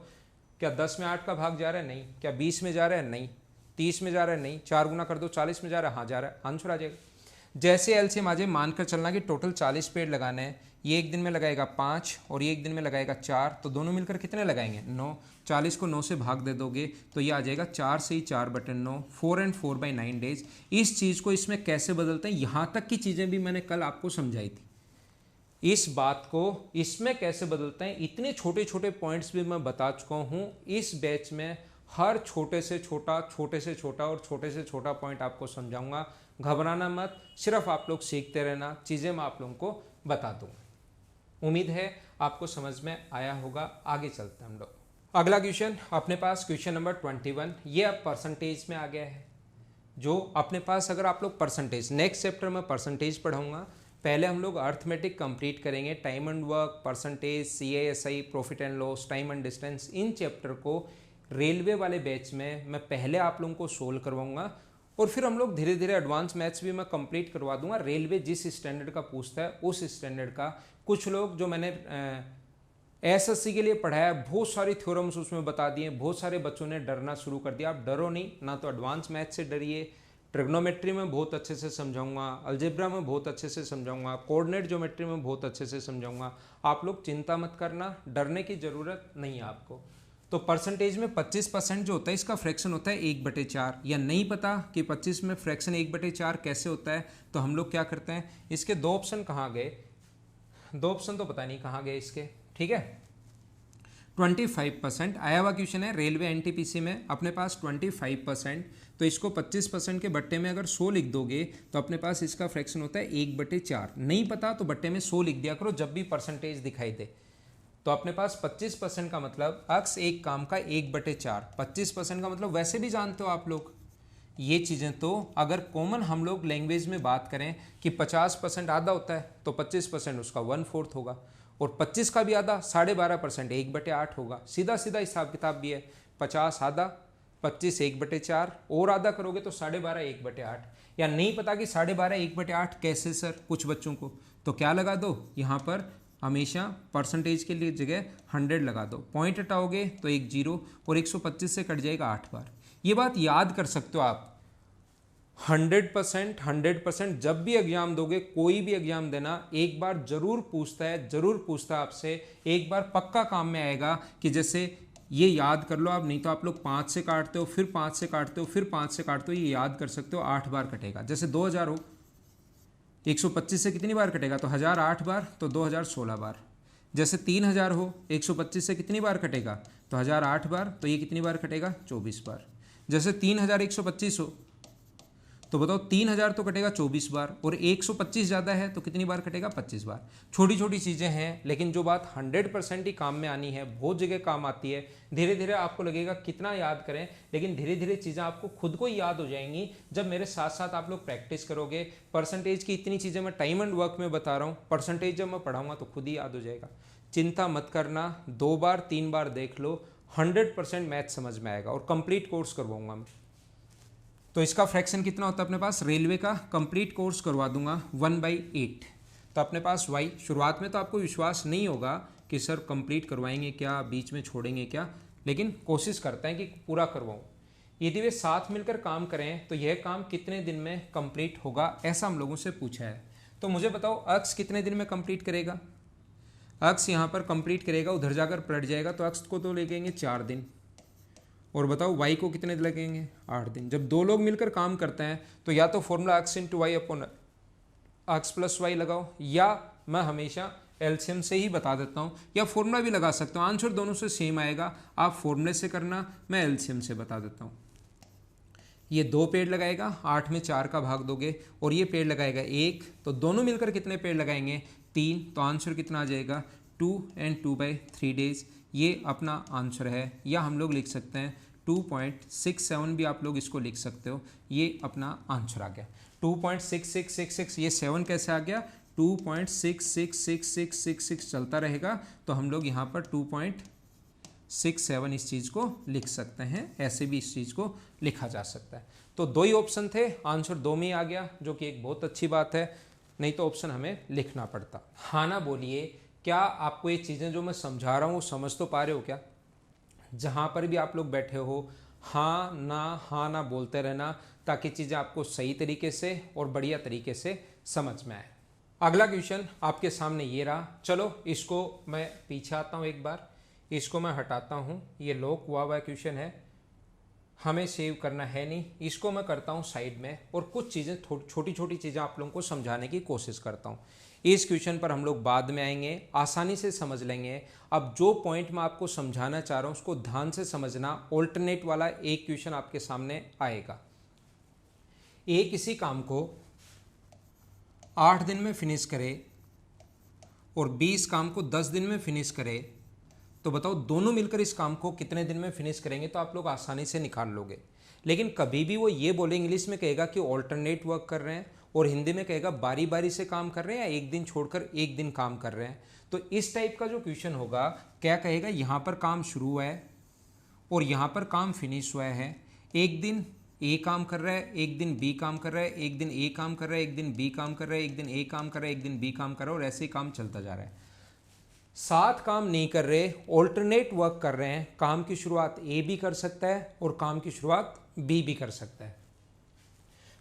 क्या 10 में 8 का भाग जा रहा है? नहीं। क्या 20 में जा रहा है? नहीं। 30 में जा रहा है? नहीं। 4 गुना कर दो, 40 में जा रहा है? हाँ जा रहा है, आंसर आ जाएगा। जैसे एलसीएम आ जाए, मानकर चलना कि टोटल 40 पेड़ लगाने हैं, ये एक दिन में लगाएगा 5 और ये एक दिन में लगाएगा 4, तो दोनों मिलकर कितने लगाएंगे? 9। 40 को 9 से भाग दे दोगे तो ये आ जाएगा 4 से ही 4/9, 4 and 4/9 डेज। इस चीज़ को इसमें कैसे बदलते हैं, यहाँ तक की चीज़ें भी मैंने कल आपको समझाई थी। इस बात को इसमें कैसे बदलते हैं, इतने छोटे छोटे पॉइंट्स भी मैं बता चुका हूँ। इस बैच में हर छोटे से छोटा और छोटे से छोटा पॉइंट आपको समझाऊंगा। घबराना मत, सिर्फ आप लोग सीखते रहना, चीज़ें मैं आप लोगों को बता दूंगा। उम्मीद है आपको समझ में आया होगा। आगे चलते हैं हम लोग। अगला क्वेश्चन अपने पास क्वेश्चन नंबर 21, ये अब परसेंटेज में आ गया है। जो अपने पास अगर आप लोग परसेंटेज, नेक्स्ट चैप्टर में परसेंटेज पढ़ाऊंगा, पहले हम लोग अर्थमेटिक कंप्लीट करेंगे, time and work, percentage, CASI, profit and loss, time and distance. In chapter को रेलवे वाले बैच में मैं पहले आप लोगों को सोल्व करवाऊंगा और फिर हम लोग धीरे धीरे एडवांस मैथ्स भी मैं कंप्लीट करवा दूंगा। रेलवे जिस स्टैंडर्ड का पूछता है उस स्टैंडर्ड का। कुछ लोग जो मैंने एसएससी के लिए पढ़ाया, बहुत सारी थ्योरम्स उसमें बता दिए, बहुत सारे बच्चों ने डरना शुरू कर दिया। आप डरो नहीं, ना तो एडवांस मैथ्स से डरिए। ट्रिग्नोमेट्री में बहुत अच्छे से समझाऊंगा, अलजेब्रा में बहुत अच्छे से समझाऊंगा, कोऑर्डिनेट ज्योमेट्री में बहुत अच्छे से समझाऊंगा। आप लोग चिंता मत करना, डरने की ज़रूरत नहीं है आपको। तो परसेंटेज में 25% जो होता है इसका फ्रैक्शन होता है 1/4। या नहीं पता कि 25 में फ्रैक्शन 1/4 कैसे होता है, तो हम लोग क्या करते हैं, इसके 2 ऑप्शन कहाँ गए? 2 ऑप्शन तो पता नहीं कहाँ गए इसके, ठीक है। 25% आया हुआ क्वेश्चन है रेलवे एनटीपीसी में, अपने पास 25%, तो इसको 25% के बट्टे में अगर 100 लिख दोगे तो अपने पास इसका फ्रैक्शन होता है 1/4। नहीं पता तो बट्टे में 100 लिख दिया करो जब भी परसेंटेज दिखाई दे। तो अपने पास 25% का मतलब अक्स एक काम का 1/4। 25% का मतलब वैसे भी जानते हो आप लोग ये चीज़ें। तो अगर कॉमन हम लोग लैंग्वेज में बात करें कि 50% आधा होता है तो 25% उसका 1/4 होगा, और 25 का भी आधा 12.5% 1/8 होगा। सीधा सीधा हिसाब किताब भी है। 50 आधा, 25 1/4, और आधा करोगे तो 12.5 1/8। या नहीं पता कि 12.5 1/8 कैसे सर कुछ बच्चों को, तो क्या लगा दो यहाँ पर, हमेशा परसेंटेज के लिए जगह 100 लगा दो। पॉइंट हटाओगे तो 1 0 और 125 से कट जाएगा 8 बार। ये बात याद कर सकते हो आप। 100% जब भी एग्जाम दोगे, कोई भी एग्जाम देना, एक बार जरूर पूछता है आपसे, एक बार पक्का काम में आएगा कि जैसे ये याद कर लो आप। नहीं तो आप लोग 5 से काटते हो, फिर 5 से काटते हो, फिर 5 से काटते हो, ये याद कर सकते हो 8 बार कटेगा। जैसे 2000 हो, 125 से कितनी बार कटेगा, तो 1000 8 बार, तो 2000 16 बार। जैसे 3000 हो, 125 से कितनी बार कटेगा, तो 1000 8 बार, तो ये कितनी बार कटेगा, 24 बार। जैसे 3125 हो, तो बताओ 3000 तो कटेगा 24 बार, और 125 ज़्यादा है तो कितनी बार कटेगा, 25 बार। छोटी छोटी चीज़ें हैं, लेकिन जो बात 100% ही काम में आनी है, बहुत जगह काम आती है। धीरे धीरे आपको लगेगा कितना याद करें, लेकिन धीरे धीरे चीज़ें आपको खुद को ही याद हो जाएंगी जब मेरे साथ साथ आप लोग प्रैक्टिस करोगे। परसेंटेज की इतनी चीज़ें मैं टाइम एंड वर्क में बता रहा हूँ, परसेंटेज जब मैं पढ़ाऊँगा तो खुद ही याद हो जाएगा। चिंता मत करना, 2 बार 3 बार देख लो, 100% मैथ समझ में आएगा, और कंप्लीट कोर्स करवाऊँगा मैं। तो इसका फ्रैक्शन कितना होता है अपने पास, रेलवे का कंप्लीट कोर्स करवा दूंगा 1/8। तो अपने पास y, शुरुआत में तो आपको विश्वास नहीं होगा कि सर कंप्लीट करवाएंगे क्या, बीच में छोड़ेंगे क्या, लेकिन कोशिश करते हैं कि पूरा करवाऊँ। यदि वे साथ मिलकर काम करें तो यह काम कितने दिन में कंप्लीट होगा, ऐसा हम लोगों से पूछा है। तो मुझे बताओ अक्स कितने दिन में कंप्लीट करेगा। अक्स यहाँ पर कंप्लीट करेगा, उधर जाकर पलट जाएगा, तो अक्स को तो ले लेंगे 4 दिन, और बताओ y को कितने लगेंगे, 8 दिन। जब दो लोग मिलकर काम करते हैं तो या तो formula x into y upon x plus y लगाओ, या मैं हमेशा एलसीएम से ही बता देता हूँ, या फॉर्मूला भी लगा सकता हूँ। आंसर दोनों से सेम आएगा, आप फॉर्मूले से करना, मैं एलसीएम से बता देता हूँ। ये 2 पेड़ लगाएगा, 8 में 4 का भाग दोगे, और ये पेड़ लगाएगा 1, तो दोनों मिलकर कितने पेड़ लगाएंगे, 3। तो आंसर कितना आ जाएगा, 2 and 2/3 डेज। ये अपना आंसर है, या हम लोग लिख सकते हैं 2.67 भी आप लोग इसको लिख सकते हो। ये अपना आंसर आ गया 2.6666। ये 7 कैसे आ गया, 2.666666 चलता रहेगा, तो हम लोग यहाँ पर 2.67 इस चीज़ को लिख सकते हैं। ऐसे भी इस चीज़ को लिखा जा सकता है। तो 2 ही ऑप्शन थे, आंसर 2 में ही आ गया, जो कि एक बहुत अच्छी बात है, नहीं तो ऑप्शन हमें लिखना पड़ता। हाँ ना बोलिए, क्या आपको ये चीज़ें जो मैं समझा रहा हूँ समझ तो पा रहे हो क्या? जहाँ पर भी आप लोग बैठे हो हाँ ना बोलते रहना, ताकि चीज़ें आपको सही तरीके से और बढ़िया तरीके से समझ में आए। अगला क्वेश्चन आपके सामने ये रहा। चलो इसको मैं पीछे आता हूँ, एक बार इसको मैं हटाता हूँ। ये लॉक हुआ क्वेश्चन है, हमें सेव करना है नहीं, इसको मैं करता हूँ साइड में, और कुछ चीज़ें छोटी छोटी चीज़ें आप लोगों को समझाने की कोशिश करता हूँ। इस क्वेश्चन पर हम लोग बाद में आएंगे, आसानी से समझ लेंगे। अब जो पॉइंट मैं आपको समझाना चाह रहा हूँ उसको ध्यान से समझना। ऑल्टरनेट वाला एक क्वेश्चन आपके सामने आएगा। एक किसी काम को 8 दिन में फिनिश करे और 20 काम को 10 दिन में फिनिश करे, तो बताओ दोनों मिलकर इस काम को कितने दिन में फिनिश करेंगे? तो आप लोग आसानी से निकाल लोगे। लेकिन कभी भी वो ये बोले, इंग्लिश में कहेगा कि ऑल्टरनेट वर्क कर रहे हैं, और हिंदी में कहेगा बारी बारी से काम कर रहे हैं, या एक दिन छोड़कर एक दिन काम कर रहे हैं। तो इस टाइप का जो क्वेश्चन होगा, क्या कहेगा, यहाँ पर काम शुरू हुआ है और यहाँ पर काम फिनिश हुआ है। एक दिन ए काम कर रहा है, एक दिन बी काम कर रहा है, एक दिन ए काम कर रहा है, एक दिन बी काम कर रहा है, एक दिन ए काम कर रहा है, एक दिन बी काम कर रहा है, और ऐसे ही काम चलता जा रहा है। 7 काम नहीं कर रहे, ऑल्टरनेट वर्क कर रहे हैं। काम की शुरुआत ए भी कर सकता है और काम की शुरुआत बी भी कर सकता है।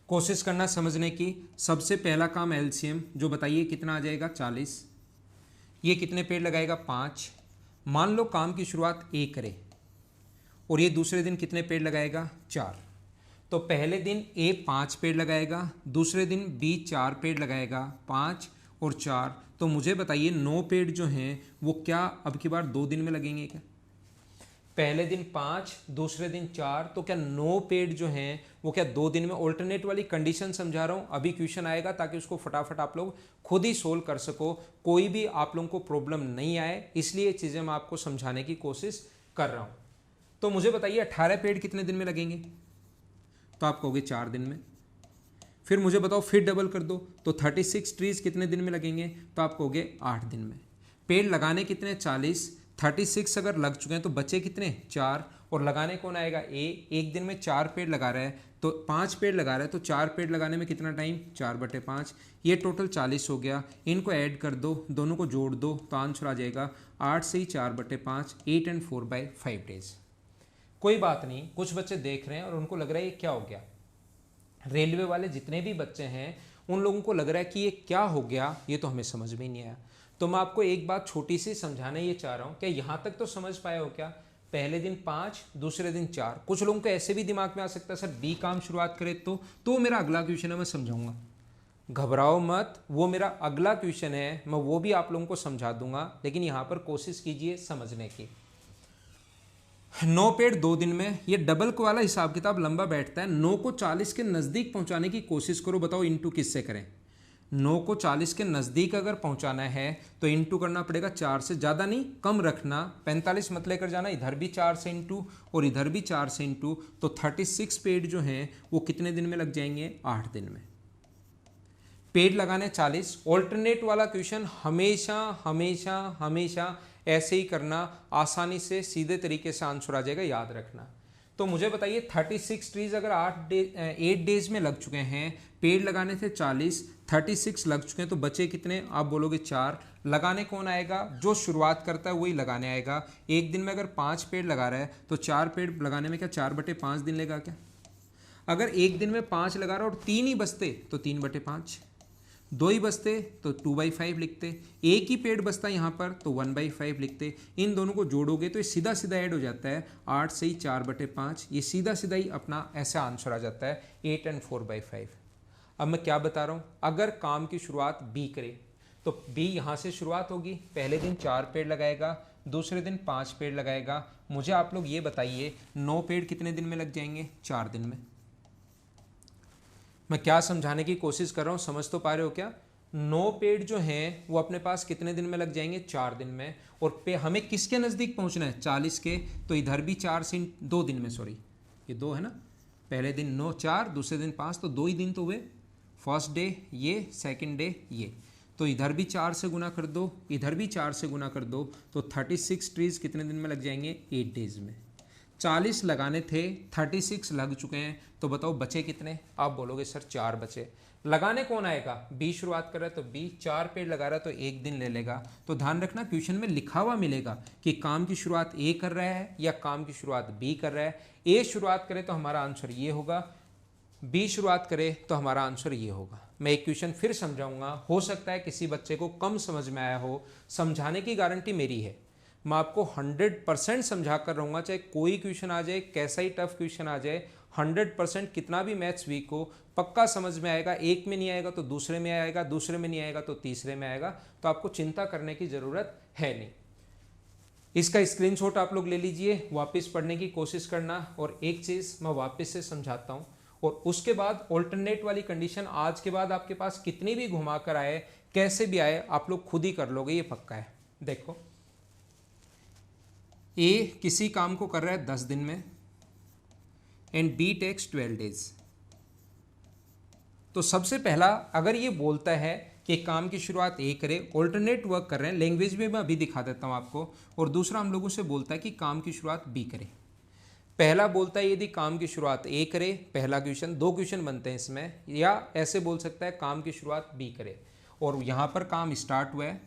कोशिश करना समझने की। सबसे पहला काम एलसीएम, जो बताइए कितना आ जाएगा, 40। ये कितने पेड़ लगाएगा, 5। मान लो काम की शुरुआत ए करे और ये दूसरे दिन कितने पेड़ लगाएगा, 4। तो पहले दिन ए 5 पेड़ लगाएगा, दूसरे दिन बी 4 पेड़ लगाएगा, 5 और 4। तो मुझे बताइए 9 पेड़ जो हैं वो क्या अब की बार 2 दिन में लगेंगे क्या? पहले दिन 5, दूसरे दिन 4, तो क्या 9 पेड़ जो हैं वो क्या 2 दिन में? ऑल्टरनेट वाली कंडीशन समझा रहा हूँ, अभी क्वेश्चन आएगा ताकि उसको फटाफट आप लोग खुद ही सोल्व कर सको, कोई भी आप लोगों को प्रॉब्लम नहीं आए, इसलिए ये चीज़ें मैं आपको समझाने की कोशिश कर रहा हूँ। तो मुझे बताइए 18 पेड़ कितने दिन में लगेंगे? तो आप कहोगे 4 दिन में। फिर मुझे बताओ, फिर डबल कर दो, तो 36 ट्रीज कितने दिन में लगेंगे? तो आप कहोगे 8 दिन में। पेड़ लगाने कितने? 40। 36 अगर लग चुके हैं तो बचे कितने? 4। और लगाने कौन आएगा? ए। एक दिन में 4 पेड़ लगा रहा है, तो 5 पेड़ लगा रहा है, तो 4 पेड़ लगाने में कितना टाइम? 4/5। ये टोटल 40 हो गया। इनको ऐड कर दो, दोनों को जोड़ दो, तो आंसर आ जाएगा 8 से ही 4/5, 8 and 4/5 डेज। कोई बात नहीं, कुछ बच्चे देख रहे हैं और उनको लग रहा है ये क्या हो गया। रेलवे वाले जितने भी बच्चे हैं उन लोगों को लग रहा है कि ये क्या हो गया, ये तो हमें समझ में ही नहीं आया। तो मैं आपको एक बात छोटी सी समझाना ये चाह रहा हूँ, क्या यहाँ तक तो समझ पाए हो क्या? पहले दिन 5, दूसरे दिन 4। कुछ लोगों को ऐसे भी दिमाग में आ सकता है, सर बी काम शुरुआत करे तो मेरा अगला क्वेश्चन है, मैं समझाऊंगा, घबराओ मत, वो मेरा अगला क्वेश्चन है, मैं वो भी आप लोगों को समझा दूंगा। लेकिन यहाँ पर कोशिश कीजिए समझने की। 9 पेड़ 2 दिन में, ये डबल वाला हिसाब किताब लंबा बैठता है। 9 को 40 के नज़दीक पहुंचाने की कोशिश करो, बताओ इनटू किससे करें? 9 को 40 के नज़दीक अगर पहुंचाना है तो इनटू करना पड़ेगा 4 से, ज़्यादा नहीं कम रखना। 45 मत लेकर जाना, इधर भी 4 से इंटू और इधर भी 4 से इंटू, तो 36 पेड़ जो हैं वो कितने दिन में लग जाएंगे? 8 दिन में। पेड़ लगाने 40। ऑल्टरनेट वाला क्वेश्चन हमेशा हमेशा हमेशा ऐसे ही करना, आसानी से सीधे तरीके से आंसर आ जाएगा, याद रखना। तो मुझे बताइए 36 ट्रीज अगर 8 डेज में लग चुके हैं, पेड़ लगाने थे 40, 36 लग चुके हैं, तो बचे कितने? आप बोलोगे 4। लगाने कौन आएगा? जो शुरुआत करता है वही लगाने आएगा। एक दिन में अगर 5 पेड़ लगा रहा है तो 4 पेड़ लगाने में क्या 4/5 दिन लेगा क्या? अगर एक दिन में 5 लगा रहा और 3 ही बचते तो 3/5। दो ही बचते तो 2/5 लिखते, एक ही पेड़ बचता यहाँ पर तो 1/5 लिखते। इन दोनों को जोड़ोगे तो ये सीधा सीधा ऐड हो जाता है, 8 से ही 4/5, ये सीधा सीधा ही अपना ऐसा आंसर आ जाता है 8 and 4/5। अब मैं क्या बता रहा हूँ, अगर काम की शुरुआत बी करे तो बी यहाँ से शुरुआत होगी, पहले दिन 4 पेड़ लगाएगा, दूसरे दिन 5 पेड़ लगाएगा। मुझे आप लोग ये बताइए 9 पेड़ कितने दिन में लग जाएंगे? 4 दिन में। मैं क्या समझाने की कोशिश कर रहा हूँ, समझ तो पा रहे हो क्या? 9 पेड़ जो हैं वो अपने पास कितने दिन में लग जाएंगे? 4 दिन में। और पे हमें किसके नज़दीक पहुँचना है? 40 के। तो इधर भी 4 से 2 दिन में, सॉरी ये 2 है ना, पहले दिन 9 4, दूसरे दिन 5, तो 2 ही दिन तो हुए। फर्स्ट डे ये, सेकंड डे ये, तो इधर भी 4 से गुना कर दो, इधर भी 4 से गुना कर दो, तो 36 ट्रीज कितने दिन में लग जाएंगे? 8 डेज में। 40 लगाने थे, 36 लग चुके हैं, तो बताओ बचे कितने? आप बोलोगे सर 4 बचे। लगाने कौन आएगा? बी शुरुआत कर रहा है तो बी 4 पेड़ लगा रहा है तो 1 दिन ले लेगा। तो ध्यान रखना क्वेश्चन में लिखा हुआ मिलेगा कि काम की शुरुआत ए कर रहा है या काम की शुरुआत बी कर रहा है। ए शुरुआत करे तो हमारा आंसर ये होगा, बी शुरुआत करे तो हमारा आंसर ये होगा। मैं एक क्वेश्चन फिर समझाऊंगा, हो सकता है किसी बच्चे को कम समझ में आया हो, समझाने की गारंटी मेरी है। मैं आपको 100% समझा कर रहूँगा, चाहे कोई क्वेश्चन आ जाए, कैसा ही टफ क्वेश्चन आ जाए, 100% कितना भी मैथ्स वीक हो, पक्का समझ में आएगा। एक में नहीं आएगा तो दूसरे में आएगा, दूसरे में नहीं आएगा तो तीसरे में आएगा। तो आपको चिंता करने की ज़रूरत है नहीं। इसका स्क्रीनशॉट आप लोग ले लीजिए, वापस पढ़ने की कोशिश करना। और एक चीज़ मैं वापस से समझाता हूँ, और उसके बाद ऑल्टरनेट वाली कंडीशन आज के बाद आपके पास कितनी भी घुमा कर आए, कैसे भी आए, आप लोग खुद ही कर लोगे, ये पक्का है। देखो, ए किसी काम को कर रहा है 10 दिन में एंड बी टेक्स 12 डेज। तो सबसे पहला अगर ये बोलता है कि काम की शुरुआत ए करे, ऑल्टरनेट वर्क कर रहे हैं, लैंग्वेज में मैं अभी दिखा देता हूँ आपको। और दूसरा हम लोगों से बोलता है कि काम की शुरुआत बी करे। पहला बोलता है यदि काम की शुरुआत ए करे, पहला क्वेश्चन, 2 क्वेश्चन बनते हैं इसमें, या ऐसे बोल सकता है काम की शुरुआत बी करे। और यहाँ पर काम स्टार्ट हुआ है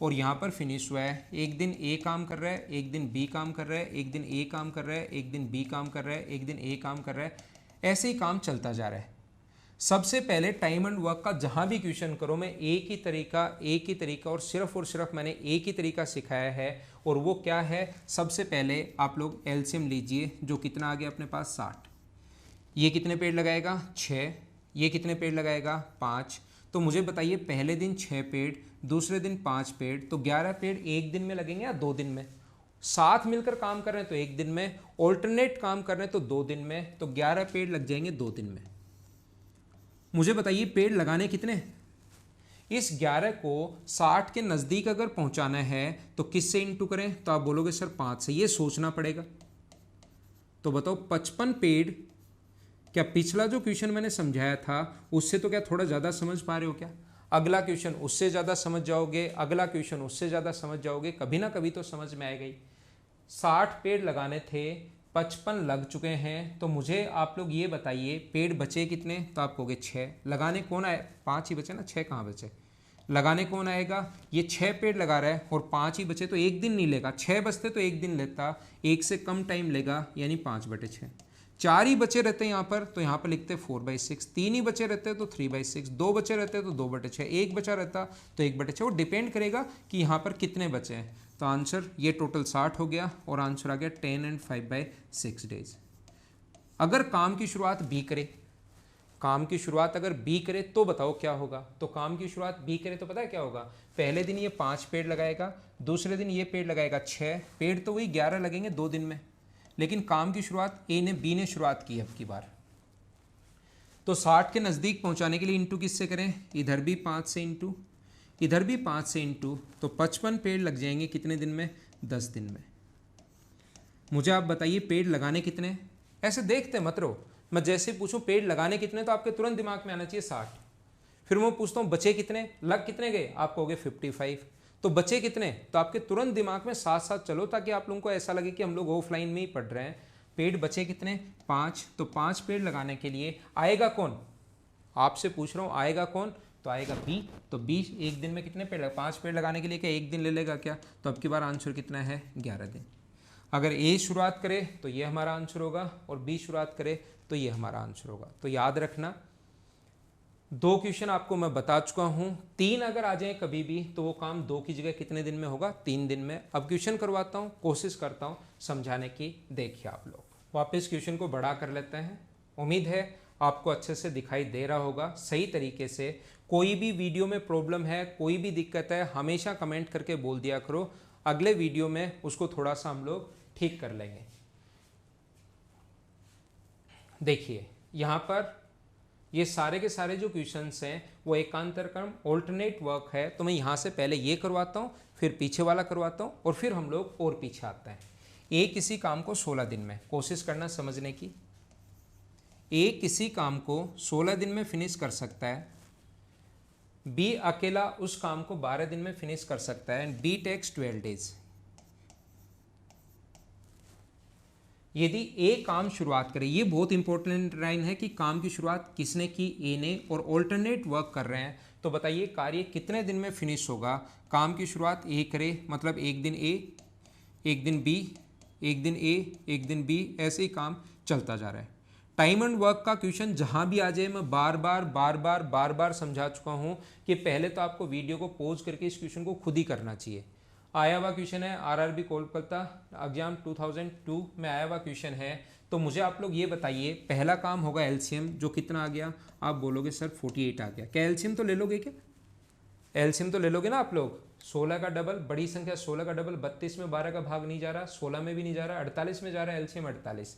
और यहाँ पर फिनिश हुआ है। एक दिन ए काम कर रहा है, एक दिन बी काम कर रहा है, एक दिन ए काम कर रहा है, एक दिन बी काम कर रहा है, एक दिन ए काम कर रहा है, ऐसे ही काम चलता जा रहा है। सबसे पहले टाइम एंड वर्क का जहाँ भी क्वेश्चन करो, मैं एक ही तरीका और सिर्फ मैंने एक ही तरीका सिखाया है। और वो क्या है? सबसे पहले आप लोग एलसीएम लीजिए, जो कितना आ गया अपने पास 60। ये कितने पेड़ लगाएगा? 6। ये कितने पेड़ लगाएगा? 5। तो मुझे बताइए पहले दिन 6 पेड़, दूसरे दिन 5 पेड़, तो 11 पेड़ एक दिन में लगेंगे या 2 दिन में? साथ मिलकर काम कर रहे हैं तो 1 दिन में, ऑल्टरनेट काम कर रहे हैं तो 2 दिन में, तो 11 पेड़ लग जाएंगे 2 दिन में। मुझे बताइए पेड़ लगाने कितने? इस 11 को 60 के नज़दीक अगर पहुंचाना है तो किससे इंटू करें? तो आप बोलोगे सर 5 से, ये सोचना पड़ेगा। तो बताओ 55 पेड़, क्या पिछला जो क्वेश्चन मैंने समझाया था उससे तो क्या थोड़ा ज़्यादा समझ पा रहे हो क्या? अगला क्वेश्चन उससे ज़्यादा समझ जाओगे, अगला क्वेश्चन उससे ज़्यादा समझ जाओगे, कभी ना कभी तो समझ में आएगा ही। 60 पेड़ लगाने थे, 55 लग चुके हैं, तो मुझे आप लोग ये बताइए पेड़ बचे कितने? तो आप कहोगे 6। लगाने कौन आए? 5 ही बचे ना, 6 कहाँ बचे? लगाने कौन आएगा? ये 6 पेड़ लगा रहा है और 5 ही बचे, तो 1 दिन नहीं लेगा। 6 बचते तो 1 दिन लेता, 1 से कम टाइम लेगा, यानी 5/6। 4 ही बचे रहते हैं यहाँ पर, तो यहाँ पर लिखते 4/6। 3 ही बचे रहते हैं तो 3/6। 2 बचे रहते हैं तो 2/6। 1 बचा रहता तो 1/6। वो डिपेंड करेगा कि यहाँ पर कितने बचे हैं। तो आंसर ये टोटल 60 हो गया और आंसर आ गया 10 and 5/6 डेज। अगर काम की शुरुआत बी करे, काम की शुरुआत अगर बी करे तो बताओ क्या होगा? तो काम की शुरुआत बी करे तो पता है क्या होगा? पहले दिन ये 5 पेड़ लगाएगा, दूसरे दिन ये पेड़ लगाएगा 6 पेड़, तो वही 11 लगेंगे 2 दिन में। लेकिन काम की शुरुआत बी ने शुरुआत की अब की बार, तो 60 के नज़दीक पहुंचाने के लिए इंटू किससे करें? इधर भी 5 से इंटू, इधर भी 5 से इंटू, तो 55 पेड़ लग जाएंगे कितने दिन में? 10 दिन में। मुझे आप बताइए पेड़ लगाने कितने? ऐसे देखते मत रहो, मैं जैसे पूछूं पेड़ लगाने कितने तो आपके तुरंत दिमाग में आना चाहिए 60। फिर मैं पूछता हूँ बचे कितने, लग कितने गए, आप कहोगे 55। तो बचे कितने, तो आपके तुरंत दिमाग में साथ साथ चलो, ताकि आप लोगों को ऐसा लगे कि हम लोग ऑफलाइन में ही पढ़ रहे हैं। पेड़ बचे कितने? 5। तो 5 पेड़ लगाने के लिए आएगा कौन? आपसे पूछ रहा हूँ, आएगा कौन? तो आएगा बी। तो बी एक दिन में कितने पेड़ 5 पेड़ लगाने के लिए क्या 1 दिन ले लेगा क्या? तो अब की बार आंसर कितना है? 11 दिन। अगर ए शुरुआत करे तो ये हमारा आंसर होगा, और बी शुरुआत करे तो ये हमारा आंसर होगा। तो याद रखना, दो क्वेश्चन आपको मैं बता चुका हूं, तीन अगर आ जाए कभी भी तो वो काम दो की जगह कितने दिन में होगा, 3 दिन में। अब क्वेश्चन करवाता हूं, कोशिश करता हूं समझाने की। देखिए आप लोग वापस क्वेश्चन को बड़ा कर लेते हैं। उम्मीद है आपको अच्छे से दिखाई दे रहा होगा सही तरीके से। कोई भी वीडियो में प्रॉब्लम है, कोई भी दिक्कत है, हमेशा कमेंट करके बोल दिया करो, अगले वीडियो में उसको थोड़ा सा हम लोग ठीक कर लेंगे। देखिए यहाँ पर ये सारे के सारे जो क्वेश्चंस हैं वो एकांतर क्रम ऑल्टरनेट वर्क है, तो मैं यहाँ से पहले ये करवाता हूँ, फिर पीछे वाला करवाता हूँ, और फिर हम लोग और पीछे आते हैं। ए किसी काम को 16 दिन में, कोशिश करना समझने की। ए किसी काम को 16 दिन में फिनिश कर सकता है, बी अकेला उस काम को 12 दिन में फिनिश कर सकता है, बी टेक्स 12 डेज। यदि ए काम शुरुआत करे, ये बहुत इंपॉर्टेंट लाइन है कि काम की शुरुआत किसने की, ए ने, और ऑल्टरनेट वर्क कर रहे हैं, तो बताइए कार्य कितने दिन में फिनिश होगा। काम की शुरुआत ए करे, मतलब एक दिन ए, एक दिन बी, एक दिन ए, एक दिन बी, ऐसे ही काम चलता जा रहा है। टाइम एंड वर्क का क्वेश्चन जहां भी आ जाए, मैं बार बार समझा चुका हूं कि पहले तो आपको वीडियो को पॉज करके इस क्वेश्चन को खुद ही करना चाहिए। आया हुआ क्वेश्चन है, आरआरबी कोलकाता एग्जाम 2002 में आया हुआ क्वेश्चन है। तो मुझे आप लोग ये बताइए, पहला काम होगा एलसीएम, जो कितना आ गया, आप बोलोगे सर 48 आ गया। क्या एलसीएम तो ले लोगे क्या, एलसीएम तो ले लोगे ना आप लोग। 16 का डबल, बड़ी संख्या 16 का डबल, 32 में 12 का भाग नहीं जा रहा, 16 में भी नहीं जा रहा, 48 में जा रहा है, एलसीएम 48।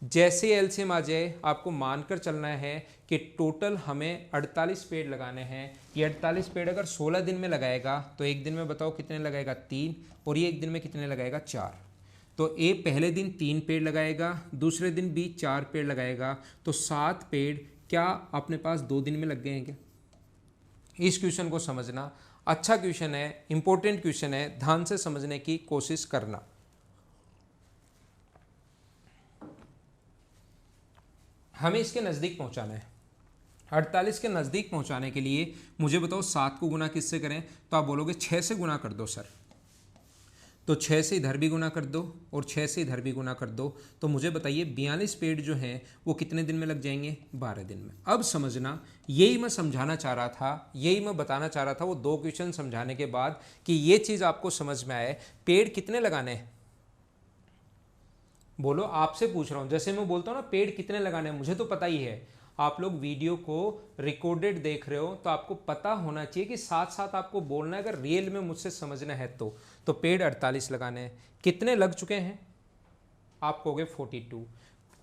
जैसे एलसीएम आ जाए आपको मानकर चलना है कि टोटल हमें 48 पेड़ लगाने हैं। ये 48 पेड़ अगर 16 दिन में लगाएगा तो एक दिन में बताओ कितने लगाएगा, 3, और ये एक दिन में कितने लगाएगा, 4। तो ए पहले दिन 3 पेड़ लगाएगा, दूसरे दिन बी 4 पेड़ लगाएगा, तो 7 पेड़ क्या अपने पास 2 दिन में लग गए हैं क्या। इस क्वेश्चन को समझना, अच्छा क्वेश्चन है, इंपॉर्टेंट क्वेश्चन है, ध्यान से समझने की कोशिश करना। हमें इसके नज़दीक पहुंचाना है। 48 के नज़दीक पहुंचाने के लिए मुझे बताओ 7 को गुना किससे करें, तो आप बोलोगे 6 से गुना कर दो सर। तो 6 से इधर भी गुना कर दो और 6 से इधर भी गुना कर दो। तो मुझे बताइए 42 पेड़ जो हैं वो कितने दिन में लग जाएंगे, 12 दिन में। अब समझना, यही मैं समझाना चाह रहा था, यही मैं बताना चाह रहा था वो 2 क्वेश्चन समझाने के बाद, कि ये चीज़ आपको समझ में आए। पेड़ कितने लगाने हैं, बोलो, आपसे पूछ रहा हूं। जैसे मैं बोलता हूं ना पेड़ कितने लगाने हैं, मुझे तो पता ही है। आप लोग वीडियो को रिकॉर्डेड देख रहे हो तो आपको पता होना चाहिए कि साथ साथ आपको बोलना है, अगर रियल में मुझसे समझना है तो पेड़ 48 लगाने हैं। कितने लग चुके हैं, आप कहोगे 42,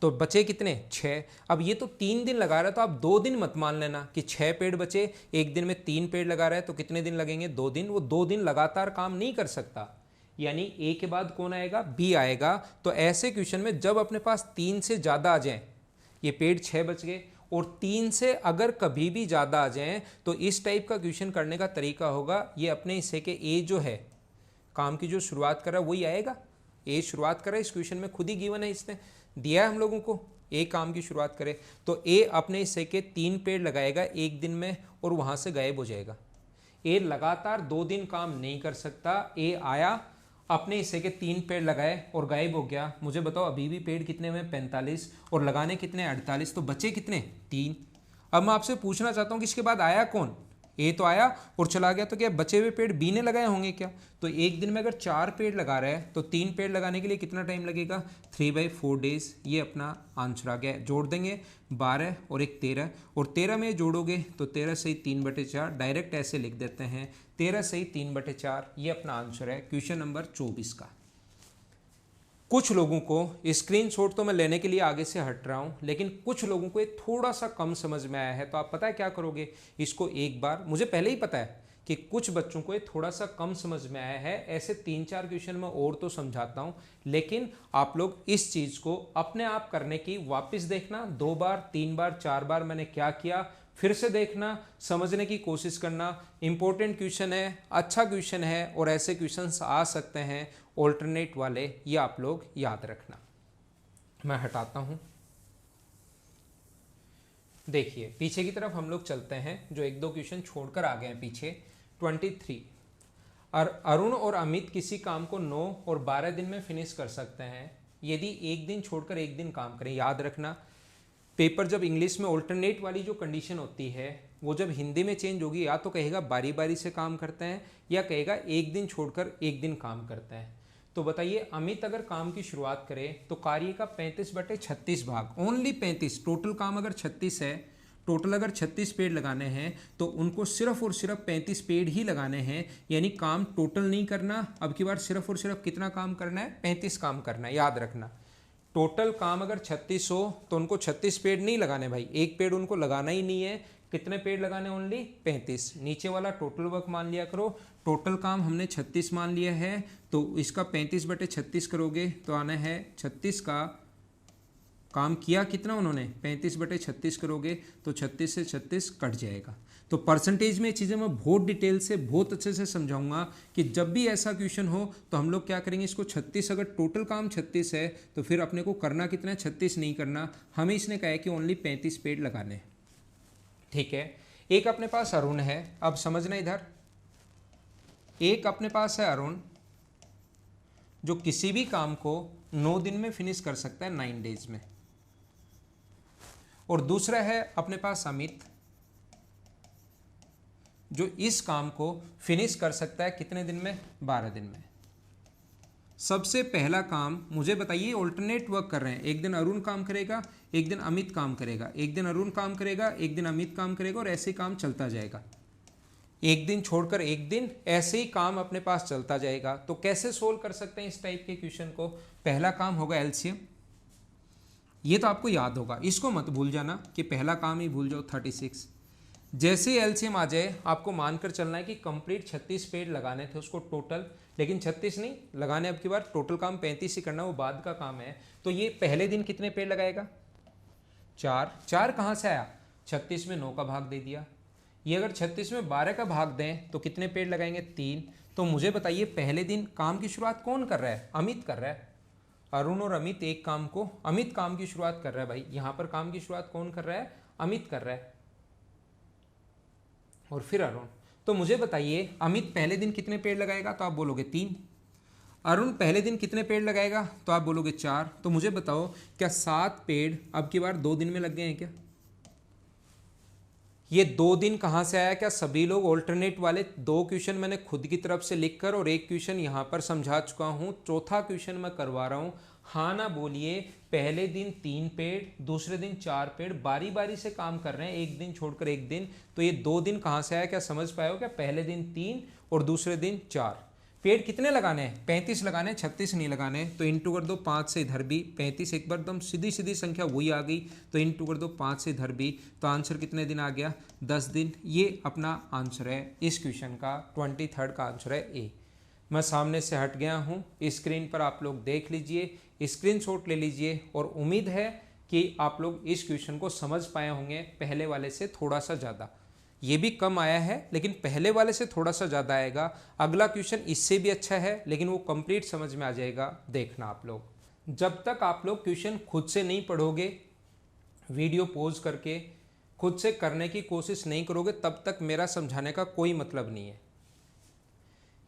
तो बचे कितने, 6। अब ये तो 3 दिन लगा रहा है, तो आप 2 दिन मत मान लेना कि 6 पेड़ बचे, एक दिन में 3 पेड़ लगा रहा है, तो कितने दिन लगेंगे, 2 दिन। वो 2 दिन लगातार काम नहीं कर सकता, यानी ए के बाद कौन आएगा, बी आएगा। तो ऐसे क्वेश्चन में जब अपने पास 3 से ज़्यादा आ जाए, ये पेड़ 6 बच गए, और 3 से अगर कभी भी ज़्यादा आ जाएं, तो इस टाइप का क्वेश्चन करने का तरीका होगा, ये अपने हिस्से के ए जो है, काम की जो शुरुआत कर रहा है वही आएगा। ए शुरुआत कर रहा है, इस क्वेश्चन में खुद ही गिवन है, इसने दिया है हम लोगों को, ए काम की शुरुआत करे। तो ए अपने हिस्से के 3 पेड़ लगाएगा एक दिन में, और वहाँ से गायब हो जाएगा। ए लगातार 2 दिन काम नहीं कर सकता। ए आया, अपने हिस्से के 3 पेड़ लगाए और गायब हो गया। मुझे बताओ अभी भी पेड़ कितने में, 45, और लगाने कितने, 48, तो बचे कितने, 3। अब मैं आपसे पूछना चाहता हूं कि इसके बाद आया कौन, ए तो आया और चला गया, तो क्या बचे हुए पेड़ बी ने लगाए होंगे क्या। तो एक दिन में अगर 4 पेड़ लगा रहा है तो 3 पेड़ लगाने के लिए कितना टाइम लगेगा, 3/4 डेज। ये अपना आंसर आ गया। जोड़ देंगे 12 और एक 13, और 13 में जोड़ोगे तो 13 से 3/4, डायरेक्ट ऐसे लिख देते हैं 13 से 3/4। ये अपना आंसर है क्वेश्चन नंबर 24 का। कुछ लोगों को स्क्रीनशॉट तो मैं लेने के लिए आगे से हट रहा हूँ, लेकिन कुछ लोगों को ये थोड़ा सा कम समझ में आया है, तो आप पता है क्या करोगे, इसको एक बार, मुझे पहले ही पता है कि कुछ बच्चों को ये थोड़ा सा कम समझ में आया है, ऐसे 3-4 क्वेश्चन में और तो समझाता हूँ, लेकिन आप लोग इस चीज़ को अपने आप करने की वापस देखना, 2 बार 3 बार 4 बार मैंने क्या किया, फिर से देखना, समझने की कोशिश करना। इंपॉर्टेंट क्वेश्चन है, अच्छा क्वेश्चन है, और ऐसे क्वेश्चंस आ सकते हैं ऑल्टरनेट वाले, ये आप लोग याद रखना। मैं हटाता हूं। देखिए पीछे की तरफ हम लोग चलते हैं, जो 1-2 क्वेश्चन छोड़कर आ गए हैं पीछे। 23, अरुण और अमित किसी काम को 9 और 12 दिन में फिनिश कर सकते हैं यदि एक दिन छोड़कर एक दिन काम करें। याद रखना, पेपर जब इंग्लिश में ऑल्टरनेट वाली जो कंडीशन होती है, वो जब हिंदी में चेंज होगी या तो कहेगा बारी बारी से काम करते हैं या कहेगा एक दिन छोड़कर एक दिन काम करते हैं। तो बताइए अमित अगर काम की शुरुआत करे तो कार्य का 35/36 भाग, ओनली 35, टोटल काम अगर 36 है, टोटल अगर 36 पेड़ लगाने हैं तो उनको सिर्फ और सिर्फ 35 पेड़ ही लगाने हैं, यानी काम टोटल नहीं करना। अब की बार सिर्फ और सिर्फ कितना काम करना है, 35 काम करना है, याद रखना। टोटल काम अगर 36 हो तो उनको 36 पेड़ नहीं लगाने भाई, एक पेड़ उनको लगाना ही नहीं है। कितने पेड़ लगाने, ओनली 35। नीचे वाला टोटल वर्क मान लिया करो, टोटल काम हमने 36 मान लिया है तो इसका 35/36 करोगे तो आना है 36 का काम किया कितना उन्होंने, 35/36 करोगे तो 36 से 36 कट जाएगा। तो परसेंटेज में चीज़ें मैं बहुत डिटेल से बहुत अच्छे से समझाऊंगा कि जब भी ऐसा क्वेश्चन हो तो हम लोग क्या करेंगे, इसको 36, अगर टोटल काम 36 है तो फिर अपने को करना कितना है, 36 नहीं करना, हमें इसने कहा है कि ओनली 35 पेड़ लगाने। ठीक है, एक अपने पास अरुण है, अब समझना इधर, एक अपने पास है अरुण जो किसी भी काम को 9 दिन में फिनिश कर सकता है, 9 डेज में, और दूसरा है अपने पास अमित जो इस काम को फिनिश कर सकता है कितने दिन में, 12 दिन में। सबसे पहला काम मुझे बताइए, ऑल्टरनेट वर्क कर रहे हैं, एक दिन अरुण काम करेगा, एक दिन अमित काम करेगा, एक दिन अरुण काम करेगा, एक दिन अमित काम करेगा, और ऐसे काम चलता जाएगा, एक दिन छोड़कर एक दिन, ऐसे ही काम अपने पास चलता जाएगा। तो कैसे सोल्व कर सकते हैं इस टाइप के क्वेश्चन को, पहला काम होगा एलसीएम, ये तो आपको याद होगा, इसको मत भूल जाना कि पहला काम ही भूल जाओ, 36। जैसे ही एलसीएम आ जाए आपको मानकर चलना है कि कंप्लीट 36 पेड़ लगाने थे उसको टोटल, लेकिन 36 नहीं लगाने, अब की बार टोटल काम 35 ही करना, वो बाद का काम है। तो ये पहले दिन कितने पेड़ लगाएगा, 4 कहाँ से आया, 36 में 9 का भाग दे दिया। ये अगर 36 में 12 का भाग दें तो कितने पेड़ लगाएंगे, 3। तो मुझे बताइए पहले दिन काम की शुरुआत कौन कर रहा है, अमित कर रहा है। अरुण और अमित एक काम को, अमित काम की शुरुआत कर रहा है भाई, यहाँ पर काम की शुरुआत कौन कर रहा है, अमित कर रहा है, और फिर अरुण। तो मुझे बताइए अमित पहले दिन कितने पेड़ लगाएगा, तो आप बोलोगे 3। अरुण पहले दिन कितने पेड़ लगाएगा, तो आप बोलोगे 4। तो मुझे बताओ क्या 7 पेड़ अब की बार 2 दिन में लग गए हैं क्या, ये 2 दिन कहाँ से आया, क्या सभी लोग ऑल्टरनेट वाले, 2 क्वेश्चन मैंने खुद की तरफ से लिखकर और एक क्वेश्चन यहाँ पर समझा चुका हूँ, चौथा क्वेश्चन मैं करवा रहा हूँ। हाँ ना बोलिए, पहले दिन 3 पेड़, दूसरे दिन 4 पेड़, बारी बारी से काम कर रहे हैं, एक दिन छोड़कर एक दिन। तो ये 2 दिन कहाँ से आया, क्या समझ पाए हो क्या, पहले दिन 3 और दूसरे दिन 4 पेड़ कितने लगाने हैं, 35 लगाने, 36 नहीं लगाने। तो इंटू कर दो 5 से इधर भी 35, एक बार एकदम सीधी सीधी संख्या वही आ गई, तो इंटू कर दो 5 से इधर भी, तो आंसर कितने दिन आ गया, 10 दिन। ये अपना आंसर है इस क्वेश्चन का, 23 का आंसर है ए। मैं सामने से हट गया हूँ, स्क्रीन पर आप लोग देख लीजिए, स्क्रीनशॉट ले लीजिए, और उम्मीद है कि आप लोग इस क्वेश्चन को समझ पाए होंगे, पहले वाले से थोड़ा सा ज़्यादा। ये भी कम आया है लेकिन पहले वाले से थोड़ा सा ज़्यादा आएगा। अगला क्वेश्चन इससे भी अच्छा है लेकिन वो कंप्लीट समझ में आ जाएगा, देखना आप लोग। जब तक आप लोग क्वेश्चन खुद से नहीं पढ़ोगे, वीडियो पॉज करके खुद से करने की कोशिश नहीं करोगे, तब तक मेरा समझाने का कोई मतलब नहीं है।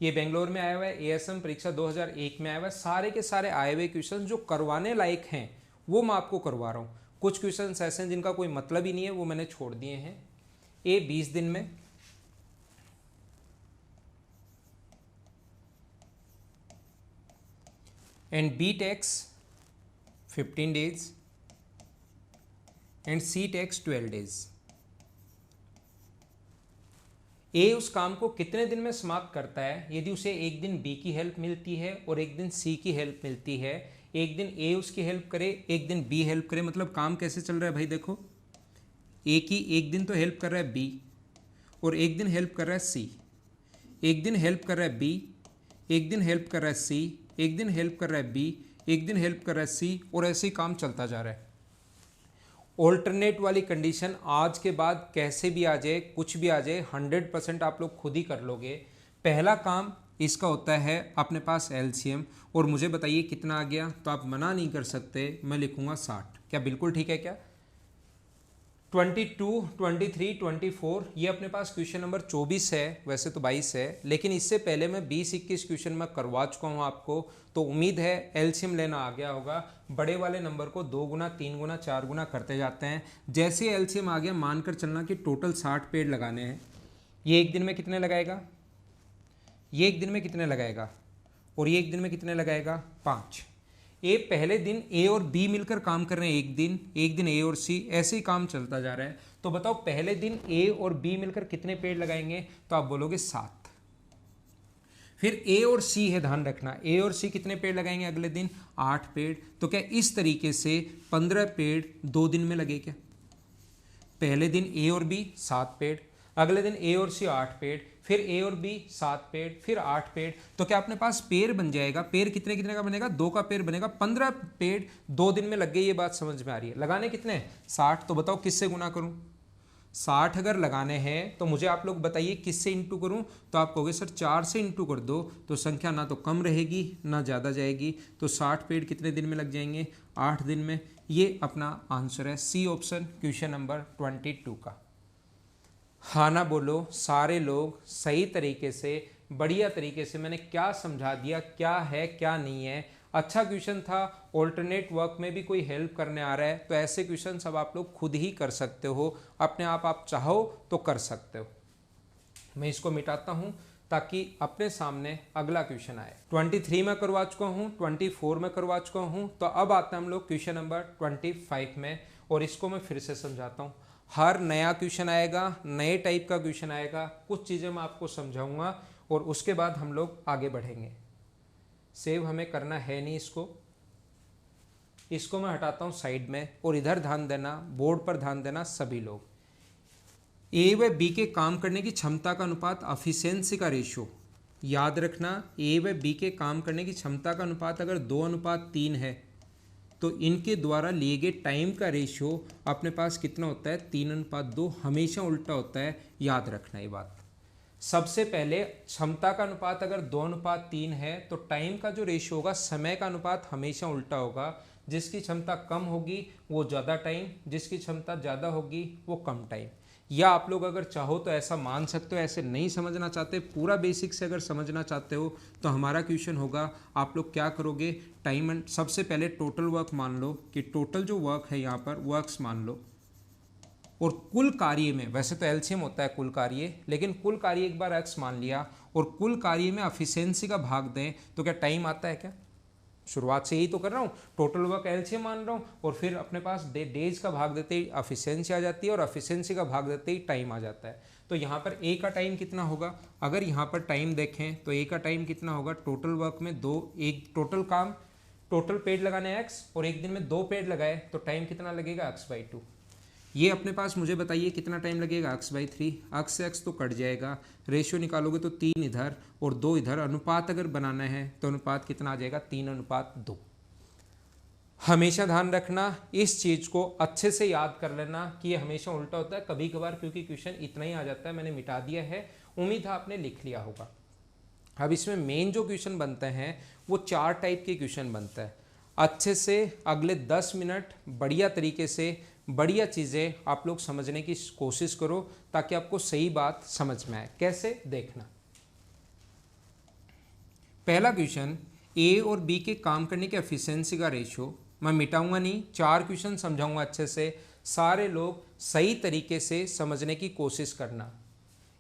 ये बेंगलोर में आया हुआ है, एएसएम परीक्षा 2001 में आया हुआ है, सारे के सारे आए हुए क्वेश्चन जो करवाने लायक हैं वो मैं आपको करवा रहा हूँ। कुछ क्वेश्चन ऐसे हैं जिनका कोई मतलब ही नहीं है, वो मैंने छोड़ दिए हैं। ए 20 दिन में, and B takes 15 days, and C takes 12 days. A उस काम को कितने दिन में समाप्त करता है यदि उसे एक दिन बी की हेल्प मिलती है और एक दिन सी की हेल्प मिलती है। एक दिन ए उसकी हेल्प करे, एक दिन बी हेल्प करे, मतलब काम कैसे चल रहा है भाई, देखो ए की एक दिन तो हेल्प कर रहा है बी और एक दिन हेल्प कर रहा है सी, एक दिन हेल्प कर रहा है बी, एक दिन हेल्प कर रहा है सी, एक दिन हेल्प कर रहा है बी, एक दिन हेल्प कर रहा है सी, और ऐसे ही काम चलता जा रहा है। ऑल्टरनेट वाली कंडीशन आज के बाद कैसे भी आ जाए, कुछ भी आ जाए, 100% आप लोग खुद ही कर लोगे। पहला काम इसका होता है अपने पास एलसीएम, और मुझे बताइए कितना आ गया, तो आप मना नहीं कर सकते, मैं लिखूंगा 60। क्या बिल्कुल ठीक है क्या? 22, 23, 24 ये अपने पास क्वेश्चन नंबर 24 है, वैसे तो 22 है, लेकिन इससे पहले मैं 20-21 क्वेश्चन में करवा चुका हूँ आपको, तो उम्मीद है एलसीएम लेना आ गया होगा। बड़े वाले नंबर को 2 गुना, 3 गुना, 4 गुना करते जाते हैं। जैसे एलसीएम आ गया, मानकर चलना कि टोटल 60 पेड़ लगाने हैं। ये एक दिन में कितने लगाएगा, ये एक दिन में कितने लगाएगा, और ये एक दिन में कितने लगाएगा, 5। ए पहले दिन ए और बी मिलकर काम कर रहे हैं, एक दिन ए और सी, ऐसे ही काम चलता जा रहा है। तो बताओ पहले दिन ए और बी मिलकर कितने पेड़ लगाएंगे, तो आप बोलोगे 7। फिर ए और सी है, ध्यान रखना, ए और सी कितने पेड़ लगाएंगे अगले दिन, 8 पेड़। तो क्या इस तरीके से 15 पेड़ 2 दिन में लगे क्या? पहले दिन ए और बी 7 पेड़, अगले दिन ए और सी 8 पेड़, फिर ए और बी 7 पेड़, फिर 8 पेड़। तो क्या अपने पास पेड़ बन जाएगा, पेड़ कितने कितने का बनेगा, 2 का पेड़ बनेगा, 15 पेड़ 2 दिन में लग गए। ये बात समझ में आ रही है? लगाने कितने, 60। तो बताओ किससे गुना करूं, 60 अगर लगाने हैं तो मुझे आप लोग बताइए किससे इंटू करूं। तो आप कहोगे सर 4 से इंटू कर दो, तो संख्या ना तो कम रहेगी ना ज़्यादा जाएगी। तो 60 पेड़ कितने दिन में लग जाएंगे, 8 दिन में। ये अपना आंसर है, सी ऑप्शन, क्वेश्चन नंबर 22 का। हाँ ना बोलो सारे लोग सही तरीके से, बढ़िया तरीके से मैंने क्या समझा दिया, क्या है क्या नहीं है। अच्छा क्वेश्चन था। ऑल्टरनेट वर्क में भी कोई हेल्प करने आ रहा है तो ऐसे क्वेश्चन सब आप लोग खुद ही कर सकते हो, अपने आप चाहो तो कर सकते हो। मैं इसको मिटाता हूँ ताकि अपने सामने अगला क्वेश्चन आए। 23 में करवा चुका हूँ, 24 में करवा चुका हूँ। तो अब आते हैं हम लोग क्वेश्चन नंबर 25 में, और इसको मैं फिर से समझाता हूँ। हर नया क्वेश्चन आएगा, नए टाइप का क्वेश्चन आएगा, कुछ चीज़ें मैं आपको समझाऊंगा और उसके बाद हम लोग आगे बढ़ेंगे। सेव हमें करना है नहीं, इसको मैं हटाता हूँ साइड में, और इधर ध्यान देना, बोर्ड पर ध्यान देना सभी लोग। ए व बी के काम करने की क्षमता का अनुपात, एफिशिएंसी का रेशियो याद रखना। ए व बी के काम करने की क्षमता का अनुपात अगर 2:3 है तो इनके द्वारा लिए गए टाइम का रेशियो अपने पास कितना होता है, 3:2। हमेशा उल्टा होता है, याद रखना ये बात। सबसे पहले क्षमता का अनुपात अगर 2:3 है तो टाइम का जो रेशियो होगा, समय का अनुपात हमेशा उल्टा होगा। जिसकी क्षमता कम होगी वो ज़्यादा टाइम, जिसकी क्षमता ज़्यादा होगी वो कम टाइम। या आप लोग अगर चाहो तो ऐसा मान सकते हो, ऐसे नहीं समझना चाहते, पूरा बेसिक से अगर समझना चाहते हो तो हमारा क्वेश्चन होगा, आप लोग क्या करोगे, टाइम एंड सबसे पहले टोटल वर्क मान लो कि टोटल जो वर्क है यहाँ पर वर्क्स मान लो, और कुल कार्य में, वैसे तो एलसीएम होता है कुल कार्य, लेकिन कुल कार्य एक बार एक्स मान लिया और कुल कार्य में एफिशिएंसी का भाग दें तो क्या टाइम आता है क्या? शुरुआत से यही तो कर रहा हूँ, टोटल वर्क एलसीएम मान रहा हूँ और फिर अपने पास डेज का भाग देते ही एफिशिएंसी आ जाती है और एफिशिएंसी का भाग देते ही टाइम आ जाता है। तो यहाँ पर ए का टाइम कितना होगा, अगर यहाँ पर टाइम देखें तो ए का टाइम कितना होगा, टोटल वर्क में एक टोटल काम, टोटल पेड़ लगाने एक्स और एक दिन में 2 पेड़ लगाए तो टाइम कितना लगेगा, x/2। ये अपने पास मुझे बताइए कितना टाइम लगेगा, x/3। x से x तो कट जाएगा, रेशियो निकालोगे तो 3 इधर और 2 इधर। अनुपात अगर बनाना है तो अनुपात कितना आ जाएगा, 3:2। हमेशा ध्यान रखना, इस चीज़ को अच्छे से याद कर लेना कि ये हमेशा उल्टा होता है। कभी कभार क्योंकि क्वेश्चन इतना ही आ जाता है, मैंने मिटा दिया है, उम्मीद है आपने लिख लिया होगा। अब इसमें मेन जो क्वेश्चन बनते हैं वो 4 टाइप के क्वेश्चन बनता है। अच्छे से अगले 10 मिनट बढ़िया तरीके से बढ़िया चीज़ें आप लोग समझने की कोशिश करो ताकि आपको सही बात समझ में आए। कैसे, देखना। पहला क्वेश्चन, ए और बी के काम करने के एफिशिएंसी का रेशियो। मैं मिटाऊंगा नहीं, 4 क्वेश्चन समझाऊंगा अच्छे से, सारे लोग सही तरीके से समझने की कोशिश करना।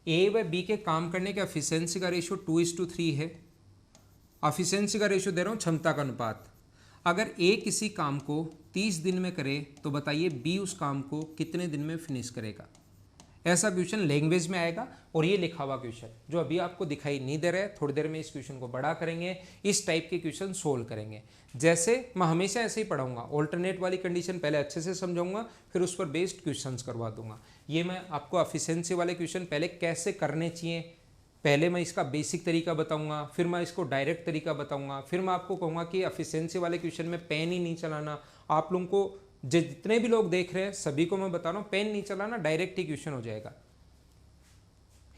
ए व बी के काम करने के एफिशिएंसी का रेशियो 2:3 है। एफिशिएंसी का रेशियो दे रहा हूँ, क्षमता का अनुपात। अगर ए किसी काम को 30 दिन में करे तो बताइए बी उस काम को कितने दिन में फिनिश करेगा। ऐसा क्वेश्चन लैंग्वेज में आएगा और ये लिखा हुआ क्वेश्चन जो अभी आपको दिखाई नहीं दे रहा है, थोड़ी देर में इस क्वेश्चन को बड़ा करेंगे, इस टाइप के क्वेश्चन सोल्व करेंगे। जैसे मैं हमेशा ऐसे ही पढ़ाऊंगा, ऑल्टरनेट वाली कंडीशन पहले अच्छे से समझाऊंगा, फिर उस पर बेस्ड क्वेश्चंस करवा दूंगा। ये मैं आपको एफिशिएंसी वाले क्वेश्चन पहले कैसे करने चाहिए, पहले मैं इसका बेसिक तरीका बताऊंगा, फिर मैं इसको डायरेक्ट तरीका बताऊंगा, फिर मैं आपको कहूँगा कि एफिशिएंसी वाले क्वेश्चन में पेन ही नहीं चलाना। आप लोगों को जितने भी लोग देख रहे हैं सभी को मैं बता रहा हूँ, पेन नहीं चलाना, डायरेक्ट ही क्वेश्चन हो जाएगा।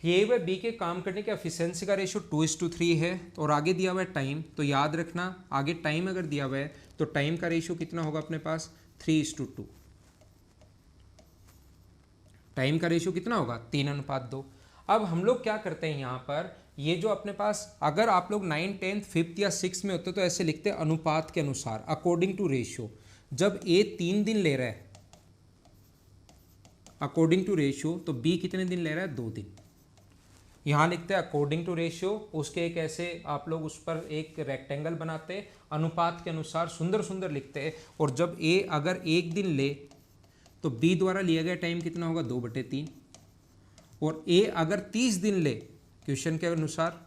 ए व बी के काम करने के एफिशिएंसी का रेशियो 2:3 है और आगे दिया हुआ है टाइम। तो याद रखना, आगे टाइम अगर दिया हुआ है तो टाइम का रेशियो कितना होगा अपने पास, 3:2। टाइम का रेशियो कितना होगा 3:2। अब हम लोग क्या करते हैं यहाँ पर, ये जो अपने पास, अगर आप लोग 9, 10, 5th या 6th में होते तो ऐसे लिखते हैं अनुपात के अनुसार, अकॉर्डिंग टू रेशियो। जब ए 3 दिन ले रहा है अकॉर्डिंग टू रेशियो, तो बी कितने दिन ले रहा है 2 दिन। यहाँ लिखते हैं अकॉर्डिंग टू रेशियो, उसके एक ऐसे आप लोग उस पर एक रेक्टेंगल बनाते हैं, अनुपात के अनुसार सुंदर सुंदर लिखते हैं। और जब ए अगर 1 दिन ले तो बी द्वारा लिया गया टाइम कितना होगा 2/3। और ए अगर 30 दिन ले, क्वेश्चन के अनुसार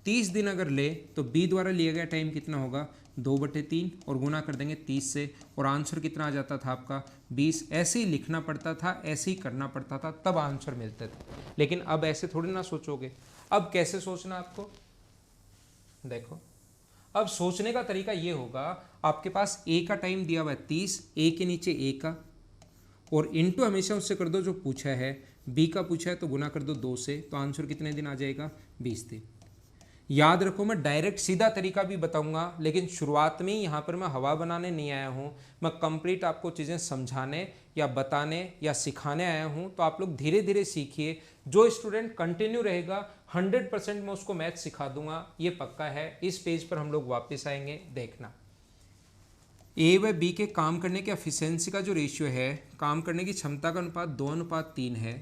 30 दिन अगर ले तो बी द्वारा लिया गया टाइम कितना होगा 2/3 और गुना कर देंगे 30 से, और आंसर कितना आ जाता था आपका 20। ऐसे ही लिखना पड़ता था, ऐसे ही करना पड़ता था, तब आंसर मिलते थे। लेकिन अब ऐसे थोड़ी ना सोचोगे। अब कैसे सोचना आपको, देखो अब सोचने का तरीका ये होगा, आपके पास ए का टाइम दिया हुआ है 30, ए के नीचे ए का, और इनटू हमेशा उससे कर दो जो पूछा है, बी का पूछा है तो गुना कर दो 2 से, तो आंसर कितने दिन आ जाएगा 20 दिन। याद रखो मैं डायरेक्ट सीधा तरीका भी बताऊंगा, लेकिन शुरुआत में ही यहाँ पर मैं हवा बनाने नहीं आया हूँ, मैं कंप्लीट आपको चीज़ें समझाने या बताने या सिखाने आया हूँ। तो आप लोग धीरे धीरे सीखिए। जो स्टूडेंट कंटिन्यू रहेगा 100% मैं उसको मैथ सिखा दूंगा, ये पक्का है। इस पेज पर हम लोग वापस आएंगे, देखना। ए व बी के काम करने के एफिशिएंसी का जो रेशियो है, काम करने की क्षमता का अनुपात 2:3 है।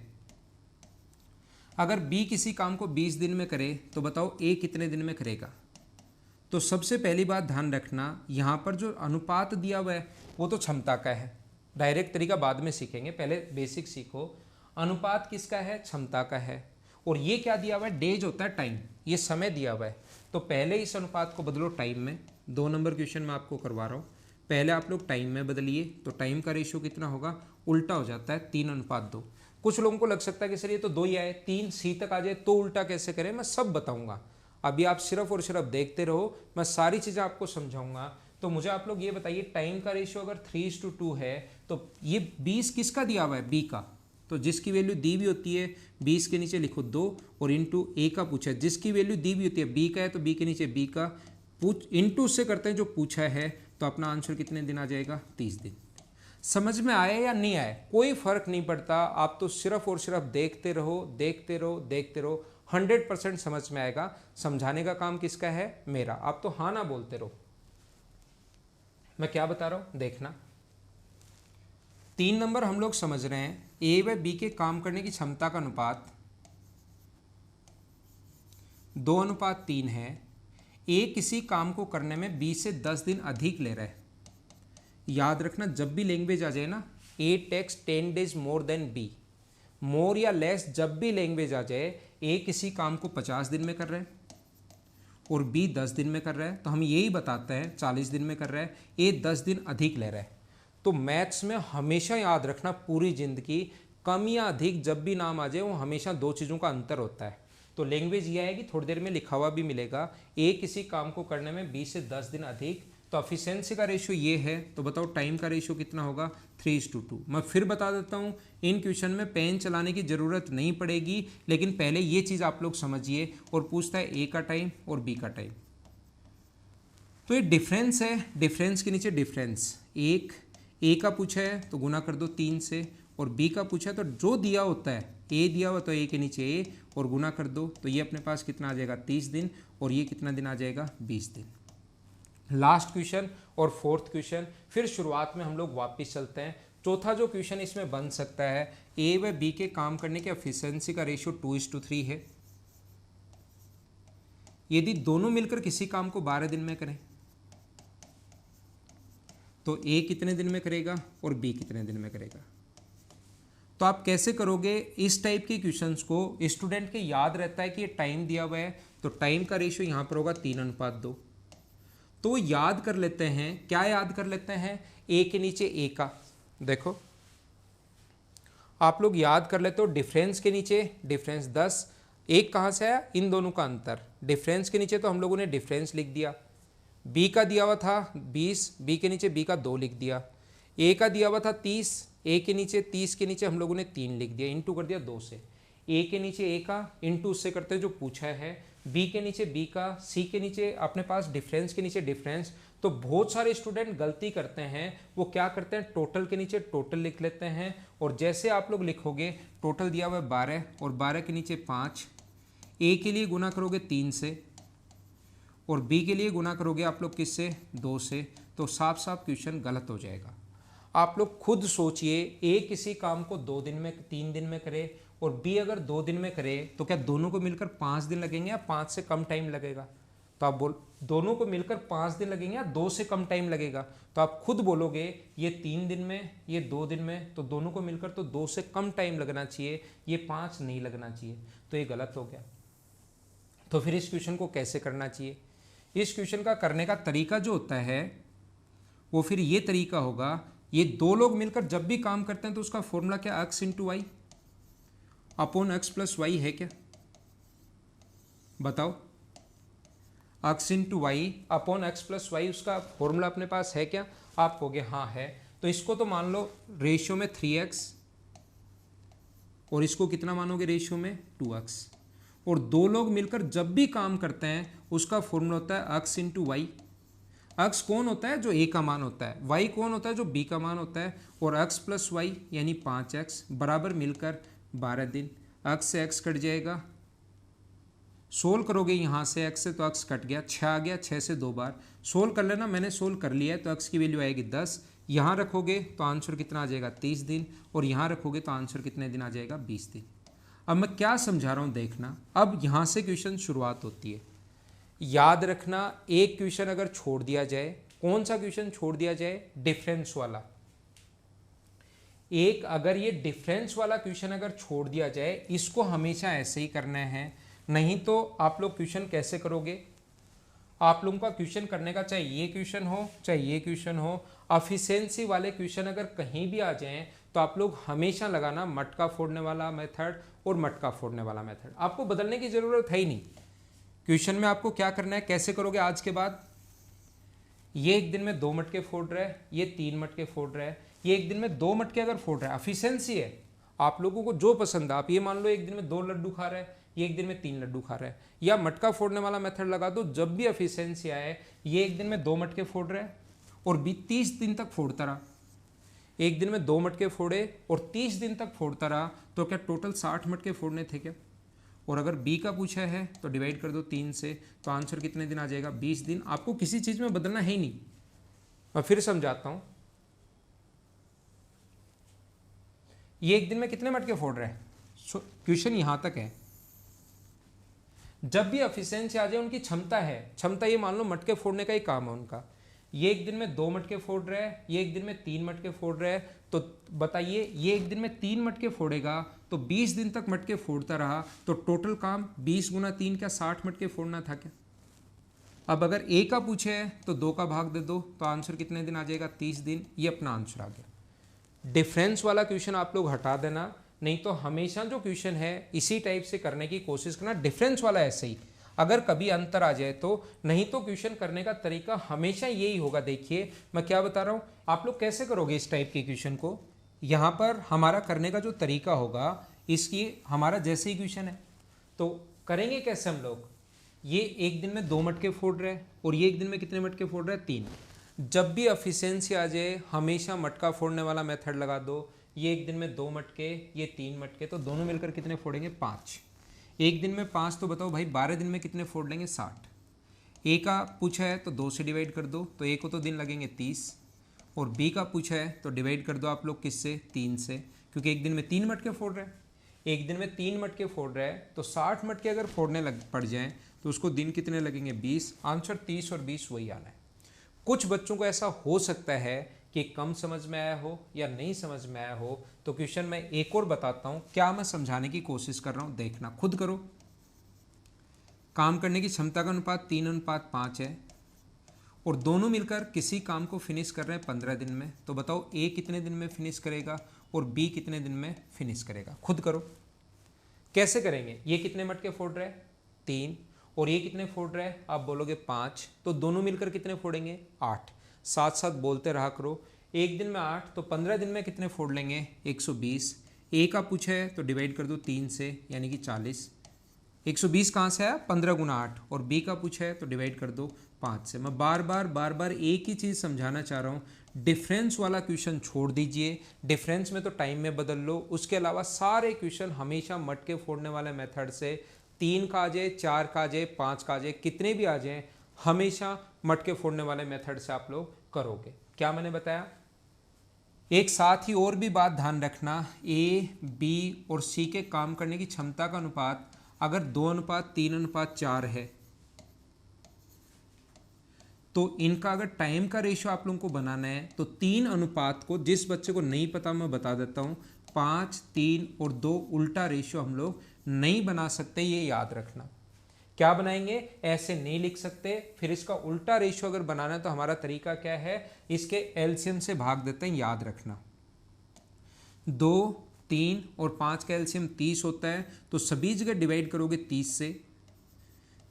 अगर बी किसी काम को 20 दिन में करे तो बताओ ए कितने दिन में करेगा। तो सबसे पहली बात ध्यान रखना, यहाँ पर जो अनुपात दिया हुआ है वो तो क्षमता का है, डायरेक्ट तरीका बाद में सीखेंगे, पहले बेसिक सीखो। अनुपात किसका है, क्षमता का है। और ये क्या दिया हुआ है, डेज होता है टाइम, ये समय दिया हुआ है। तो पहले इस अनुपात को बदलो टाइम में। 2 नंबर क्वेश्चन में आपको करवा रहा हूँ, पहले आप लोग टाइम में बदलिए, तो टाइम का रेशियो कितना होगा, उल्टा हो जाता है 3:2। कुछ लोगों को लग सकता है कि सर ये तो 2 ही आए, 3 सी तक आ जाए तो उल्टा कैसे करें, मैं सब बताऊंगा। अभी आप सिर्फ और सिर्फ देखते रहो, मैं सारी चीज़ें आपको समझाऊंगा। तो मुझे आप लोग ये बताइए, टाइम का रेशियो अगर 3:2 है तो ये 20 किसका दिया हुआ है, बी का। तो जिसकी वैल्यू दी भी होती है 20 के नीचे लिखो 2, और इंटू ए का पूछा है, जिसकी वैल्यू दी भी होती है बी का है तो बी के नीचे बी का इंटू उससे करते हैं जो पूछा है, तो अपना आंसर कितने दिन आ जाएगा 30 दिन। समझ में आया या नहीं आया, कोई फर्क नहीं पड़ता, आप तो सिर्फ और सिर्फ देखते रहो देखते रहो देखते रहो, 100% समझ में आएगा। समझाने का काम किसका है, मेरा। आप तो हाँ ना बोलते रहो, मैं क्या बता रहा हूं देखना। 3 नंबर हम लोग समझ रहे हैं, ए व बी के काम करने की क्षमता का अनुपात 2:3 है। ए किसी काम को करने में बी से 10 दिन अधिक ले रहा है। याद रखना, जब भी लैंग्वेज आ जाए ना, A takes 10 days more than B, more या लेस जब भी लैंग्वेज आ जाए, ए किसी काम को 50 दिन में कर रहा है और बी 10 दिन में कर रहा है, तो हम यही बताते हैं 40 दिन में कर रहा है, ए 10 दिन अधिक ले रहा है। तो मैथ्स में हमेशा याद रखना पूरी जिंदगी, कम या अधिक जब भी नाम आ जाए वो हमेशा 2 चीज़ों का अंतर होता है। तो लैंग्वेज ये आएगी, थोड़ी देर में लिखा हुआ भी मिलेगा, ए किसी काम को करने में बी से 10 दिन अधिक। तो एफिशिएंसी का रेशियो ये है, तो बताओ टाइम का रेशियो कितना होगा 3:2। मैं फिर बता देता हूँ, इन क्वेश्चन में पेन चलाने की ज़रूरत नहीं पड़ेगी, लेकिन पहले ये चीज़ आप लोग समझिए। और पूछता है ए का टाइम और बी का टाइम, तो ये डिफरेंस है, डिफरेंस के नीचे डिफरेंस, एक ए का पूछा है तो गुना कर दो 3 से, और बी का पूछा है तो जो दिया होता है, ए दिया हुआ तो ए के नीचे ए और गुना कर दो, तो ये अपने पास कितना आ जाएगा 30 दिन, और ये कितना दिन आ जाएगा 20 दिन। लास्ट क्वेश्चन और 4th क्वेश्चन, फिर शुरुआत में हम लोग वापस चलते हैं। चौथा जो क्वेश्चन इसमें बन सकता है, ए व बी के काम करने के एफिशिएंसी का रेशियो 2:3 है। यदि दोनों मिलकर किसी काम को 12 दिन में करें तो ए कितने दिन में करेगा और बी कितने दिन में करेगा। तो आप कैसे करोगे, इस टाइप के क्वेश्चंस को स्टूडेंट के याद रहता है कि ये टाइम दिया हुआ है, तो टाइम का रेशियो यहाँ पर होगा 3:2। तो याद कर लेते हैं, क्या याद कर लेते हैं, ए के नीचे ए का, देखो आप लोग याद कर लेते हो, डिफरेंस के नीचे डिफरेंस 10, एक कहाँ से आया, इन दोनों का अंतर, डिफरेंस के नीचे तो हम लोगों ने डिफरेंस लिख दिया, बी का दिया हुआ था 20, बी के नीचे बी का 2 लिख दिया, ए का दिया हुआ था 30, ए के नीचे 30 के नीचे हम लोगों ने 3 लिख दिया, इंटू कर दिया 2 से, ए के नीचे ए का इंटू उससे करते हैं जो पूछा है, बी के नीचे बी का, सी के नीचे अपने पास डिफरेंस के नीचे डिफरेंस, तो बहुत सारे स्टूडेंट गलती करते हैं, वो क्या करते हैं, टोटल के नीचे टोटल लिख लेते हैं, और जैसे आप लोग लिखोगे टोटल दिया हुआ है 12 और 12 के नीचे 5, ए के लिए गुना करोगे 3 से और बी के लिए गुना करोगे आप लोग किससे, 2 से, तो साफ साफ क्वेश्चन गलत हो जाएगा। आप लोग खुद सोचिए, ए किसी काम को 2 दिन में 3 दिन में करे और बी अगर 2 दिन में करे तो क्या दोनों को मिलकर 5 दिन लगेंगे या 5 से कम टाइम लगेगा? तो आप बोल दोनों को मिलकर 5 दिन लगेंगे या 2 से कम टाइम लगेगा? तो आप खुद बोलोगे ये 3 दिन में, ये 2 दिन में, तो दोनों को मिलकर तो 2 से कम टाइम लगना चाहिए, ये 5 नहीं लगना चाहिए, तो ये गलत हो गया। तो फिर इस क्वेश्चन को कैसे करना चाहिए? इस क्वेश्चन का करने का तरीका जो होता है वो फिर ये तरीका होगा, ये दो लोग मिलकर जब भी काम करते हैं तो उसका फॉर्मूला क्या, x into y upon x plus y है क्या? बताओ, x into y upon x plus y उसका फॉर्मूला अपने पास है क्या? आप कहोगे हाँ है। तो इसको तो मान लो रेशियो में 3x और इसको कितना मानोगे रेशियो में 2x, और दो लोग मिलकर जब भी काम करते हैं उसका फॉर्मूला होता है x इंटू वाई। x कौन होता है, जो a का मान होता है, y कौन होता है, जो b का मान होता है, और x प्लस वाई यानी 5x बराबर मिलकर 12 दिन। x से x कट जाएगा, सोल्व करोगे यहाँ से x से तो x कट गया, 6 आ गया, 6 से 2 बार सोल्व कर लेना, मैंने सोल्व कर लिया है, तो x की वैल्यू आएगी 10। यहाँ रखोगे तो आंसर कितना आ जाएगा 30 दिन, और यहाँ रखोगे तो आंसर कितने दिन आ जाएगा 20 दिन। अब मैं क्या समझा रहा हूँ देखना, अब यहाँ से क्वेश्चन शुरुआत होती है। याद रखना, एक क्वेश्चन अगर छोड़ दिया जाए, कौन सा क्वेश्चन छोड़ दिया जाए, डिफरेंस वाला। एक अगर ये डिफरेंस वाला क्वेश्चन अगर छोड़ दिया जाए, इसको हमेशा ऐसे ही करना है, नहीं तो आप लोग क्वेश्चन कैसे करोगे? आप लोगों का क्वेश्चन करने का चाहे ये क्वेश्चन हो चाहे ये क्वेश्चन हो, एफिशिएंसी वाले क्वेश्चन अगर कहीं भी आ जाएं तो आप लोग हमेशा लगाना मटका फोड़ने वाला मेथड और मटका फोड़ने वाला मेथड। आपको बदलने की जरूरत है ही नहीं। क्वेश्चन में आपको क्या करना है, कैसे करोगे आज के बाद, ये एक दिन में 2 मटके फोड़ रहा है, ये 3 मटके फोड़ रहा है, ये एक दिन में 2 मटके अगर फोड़ रहा है, एफिशिएंसी है, आप लोगों को जो पसंद है। आप ये मान लो एक दिन में 2 लड्डू खा रहा है, ये एक दिन में 3 लड्डू खा रहा है, या मटका फोड़ने वाला मेथड लगा दो, जब भी एफिशिएंसी आए, ये एक दिन में 2 मटके फोड़ रहा है और भी 30 दिन तक फोड़ता रहा, एक दिन में 2 मटके फोड़े और 30 दिन तक फोड़ता रहा, तो क्या टोटल 60 मटके फोड़ने थे क्या? और अगर बी का पूछा है तो डिवाइड कर दो 3 से, तो आंसर कितने दिन आ जाएगा 20 दिन। आपको किसी चीज में बदलना है ही नहीं। मैं फिर समझाता हूं, ये एक दिन में कितने मटके फोड़ रहे हैं, क्वेश्चन यहां तक है। जब भी एफिशिएंसी आ जाए, उनकी क्षमता है, क्षमता ये मान लो मटके फोड़ने का ही काम है उनका, ये एक दिन में 2 मटके फोड़ रहा है, ये एक दिन में 3 मटके फोड़ रहा है, तो बताइए ये एक दिन में 3 मटके फोड़ेगा तो 20 दिन तक मटके फोड़ता रहा, तो टोटल काम 20 गुना 3 क्या 60 मटके फोड़ना था क्या? अब अगर ए का पूछे है तो 2 का भाग दे दो, तो आंसर कितने दिन आ जाएगा 30 दिन। ये अपना आंसर आ गया। डिफरेंस वाला क्वेश्चन आप लोग हटा देना, नहीं तो हमेशा जो क्वेश्चन है इसी टाइप से करने की कोशिश करना, डिफरेंस वाला ऐसे ही, अगर कभी अंतर आ जाए तो, नहीं तो क्वेश्चन करने का तरीका हमेशा यही होगा। देखिए मैं क्या बता रहा हूं, आप लोग कैसे करोगे इस टाइप के क्वेश्चन को। यहां पर हमारा करने का जो तरीका होगा, इसकी हमारा जैसे ही क्वेश्चन है तो करेंगे कैसे हम लोग, ये एक दिन में 2 मटके फोड़ रहे हैं और ये एक दिन में कितने मटके फोड़ रहे हैं 3। जब भी एफिशिएंसी आ जाए हमेशा मटका फोड़ने वाला मेथड लगा दो, ये एक दिन में 2 मटके, ये 3 मटके, तो दोनों मिलकर कितने फोड़ेंगे 5। एक दिन में 5, तो बताओ भाई 12 दिन में कितने फोड़ लेंगे 60। ए का पूछा है तो 2 से डिवाइड कर दो, तो ए को तो दिन लगेंगे 30, और बी का पूछा है तो डिवाइड कर दो आप लोग किससे 3 से, क्योंकि एक दिन में 3 मटके फोड़ रहे हैं, एक दिन में 3 मटके फोड़ रहे हैं, तो 60 मटके अगर फोड़ने पड़ जाएँ तो उसको दिन कितने लगेंगे 20। आंसर 30 और 20 वही आना है। कुछ बच्चों को ऐसा हो सकता है कि कम समझ में आया हो या नहीं समझ में आया हो, तो क्वेश्चन मैं एक और बताता हूं, क्या मैं समझाने की कोशिश कर रहा हूं, देखना खुद करो। काम करने की क्षमता का अनुपात 3:5 है और दोनों मिलकर किसी काम को फिनिश कर रहे हैं 15 दिन में, तो बताओ ए कितने दिन में फिनिश करेगा और बी कितने दिन में फिनिश करेगा। खुद करो कैसे करेंगे। ये कितने मटके फोड़ रहे हैं 3, और ये कितने फोड़ रहे हैं, आप बोलोगे 5, तो दोनों मिलकर कितने फोड़ेंगे 8। साथ साथ बोलते रहा करो। एक दिन में 8, तो 15 दिन में कितने फोड़ लेंगे 120। ए का पूछा है तो डिवाइड कर दो 3 से, यानी कि 40। 120 कहाँ से आया, 15 गुना 8, और b का पूछा है तो डिवाइड कर दो 5 से। मैं बार बार एक ही चीज़ समझाना चाह रहा हूँ, डिफरेंस वाला क्वेश्चन छोड़ दीजिए, डिफरेंस में तो टाइम में बदल लो, उसके अलावा सारे क्वेश्चन हमेशा मटके फोड़ने वाले मेथड से, 3 का आ जाए, 4 का आ जाए, 5 का आ जाए, कितने भी आ जाए, हमेशा मटके फोड़ने वाले मेथड से आप लोग करोगे। क्या मैंने बताया? एक साथ ही और भी बात ध्यान रखना, ए बी और सी के काम करने की क्षमता का अनुपात अगर 2:3:4 है तो इनका अगर टाइम का रेशियो आप लोगों को बनाना है तो 3 अनुपात को, जिस बच्चे को नहीं पता मैं बता देता हूँ, 5, 3 और 2 उल्टा रेशियो हम लोग नहीं बना सकते, ये याद रखना। क्या बनाएंगे? ऐसे नहीं लिख सकते। फिर इसका उल्टा रेशियो अगर बनाना है तो हमारा तरीका क्या है, इसके एलसीएम से भाग देते हैं, याद रखना। 2, 3 और 5 का एलसीएम 30 होता है, तो सभी जगह डिवाइड करोगे 30 से।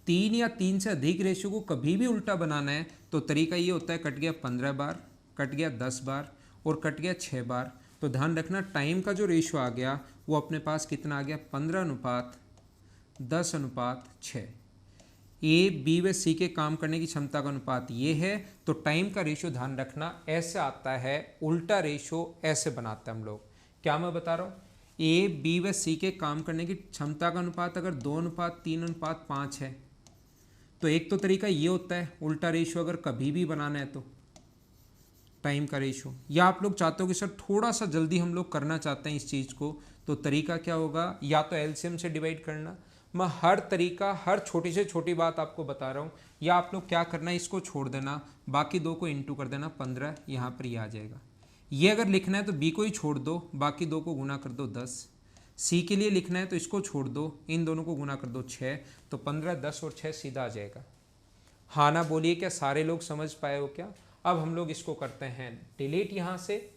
3 या 3 से अधिक रेशियो को कभी भी उल्टा बनाना है तो तरीका ये होता है, कट गया 15 बार, कट गया 10 बार और कट गया 6 बार। तो ध्यान रखना टाइम का जो रेशियो आ गया वो अपने पास कितना आ गया, 15:10:6। ए बी व सी के काम करने की क्षमता का अनुपात ये है, तो टाइम का रेशियो ध्यान रखना ऐसे आता है, उल्टा रेशियो ऐसे बनाते हैं हम लोग। क्या मैं बता रहा हूँ, ए बी व सी के काम करने की क्षमता का अनुपात अगर 2:3:5 है तो एक तो तरीका ये होता है उल्टा रेशियो अगर कभी भी बनाना है तो टाइम का रेशियो, या आप लोग चाहते हो कि सर थोड़ा सा जल्दी हम लोग करना चाहते हैं इस चीज़ को, तो तरीका क्या होगा, या तो एलसीएम से डिवाइड करना। मैं हर तरीका, हर छोटी से छोटी बात आपको बता रहा हूँ, या आप लोग क्या करना है, इसको छोड़ देना, बाकी 2 को इंटू कर देना, 15 यहाँ पर ये आ जाएगा। ये अगर लिखना है तो बी को ही छोड़ दो, बाकी 2 को गुना कर दो 10। सी के लिए लिखना है तो इसको छोड़ दो, इन दोनों को गुना कर दो 6, तो 15, 10 और 6 सीधा आ जाएगा। हाँ ना बोलिए, क्या सारे लोग समझ पाए हो क्या? अब हम लोग इसको करते हैं डिलीट, यहाँ से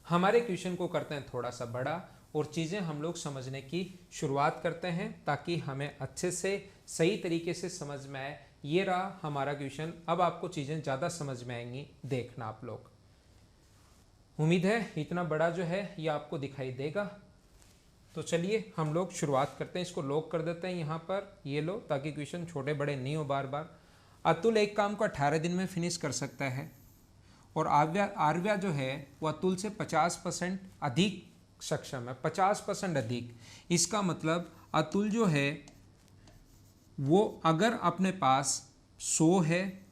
हमारे क्वेश्चन को करते हैं थोड़ा सा बड़ा और चीज़ें हम लोग समझने की शुरुआत करते हैं ताकि हमें अच्छे से सही तरीके से समझ में आए। ये रहा हमारा क्वेश्चन, अब आपको चीज़ें ज़्यादा समझ में आएंगी, देखना आप लोग। उम्मीद है इतना बड़ा जो है ये आपको दिखाई देगा। तो चलिए हम लोग शुरुआत करते हैं, इसको लॉक कर देते हैं यहाँ पर, ये लो, ताकि क्वेश्चन छोटे बड़े नहीं हो बार बार। अतुल एक काम को 18 दिन में फिनिश कर सकता है और आर्या जो है वो अतुल से 50% अधिक सक्षम है, 50% अधिक। इसका मतलब अतुल जो है वो अगर अपने पास 100 है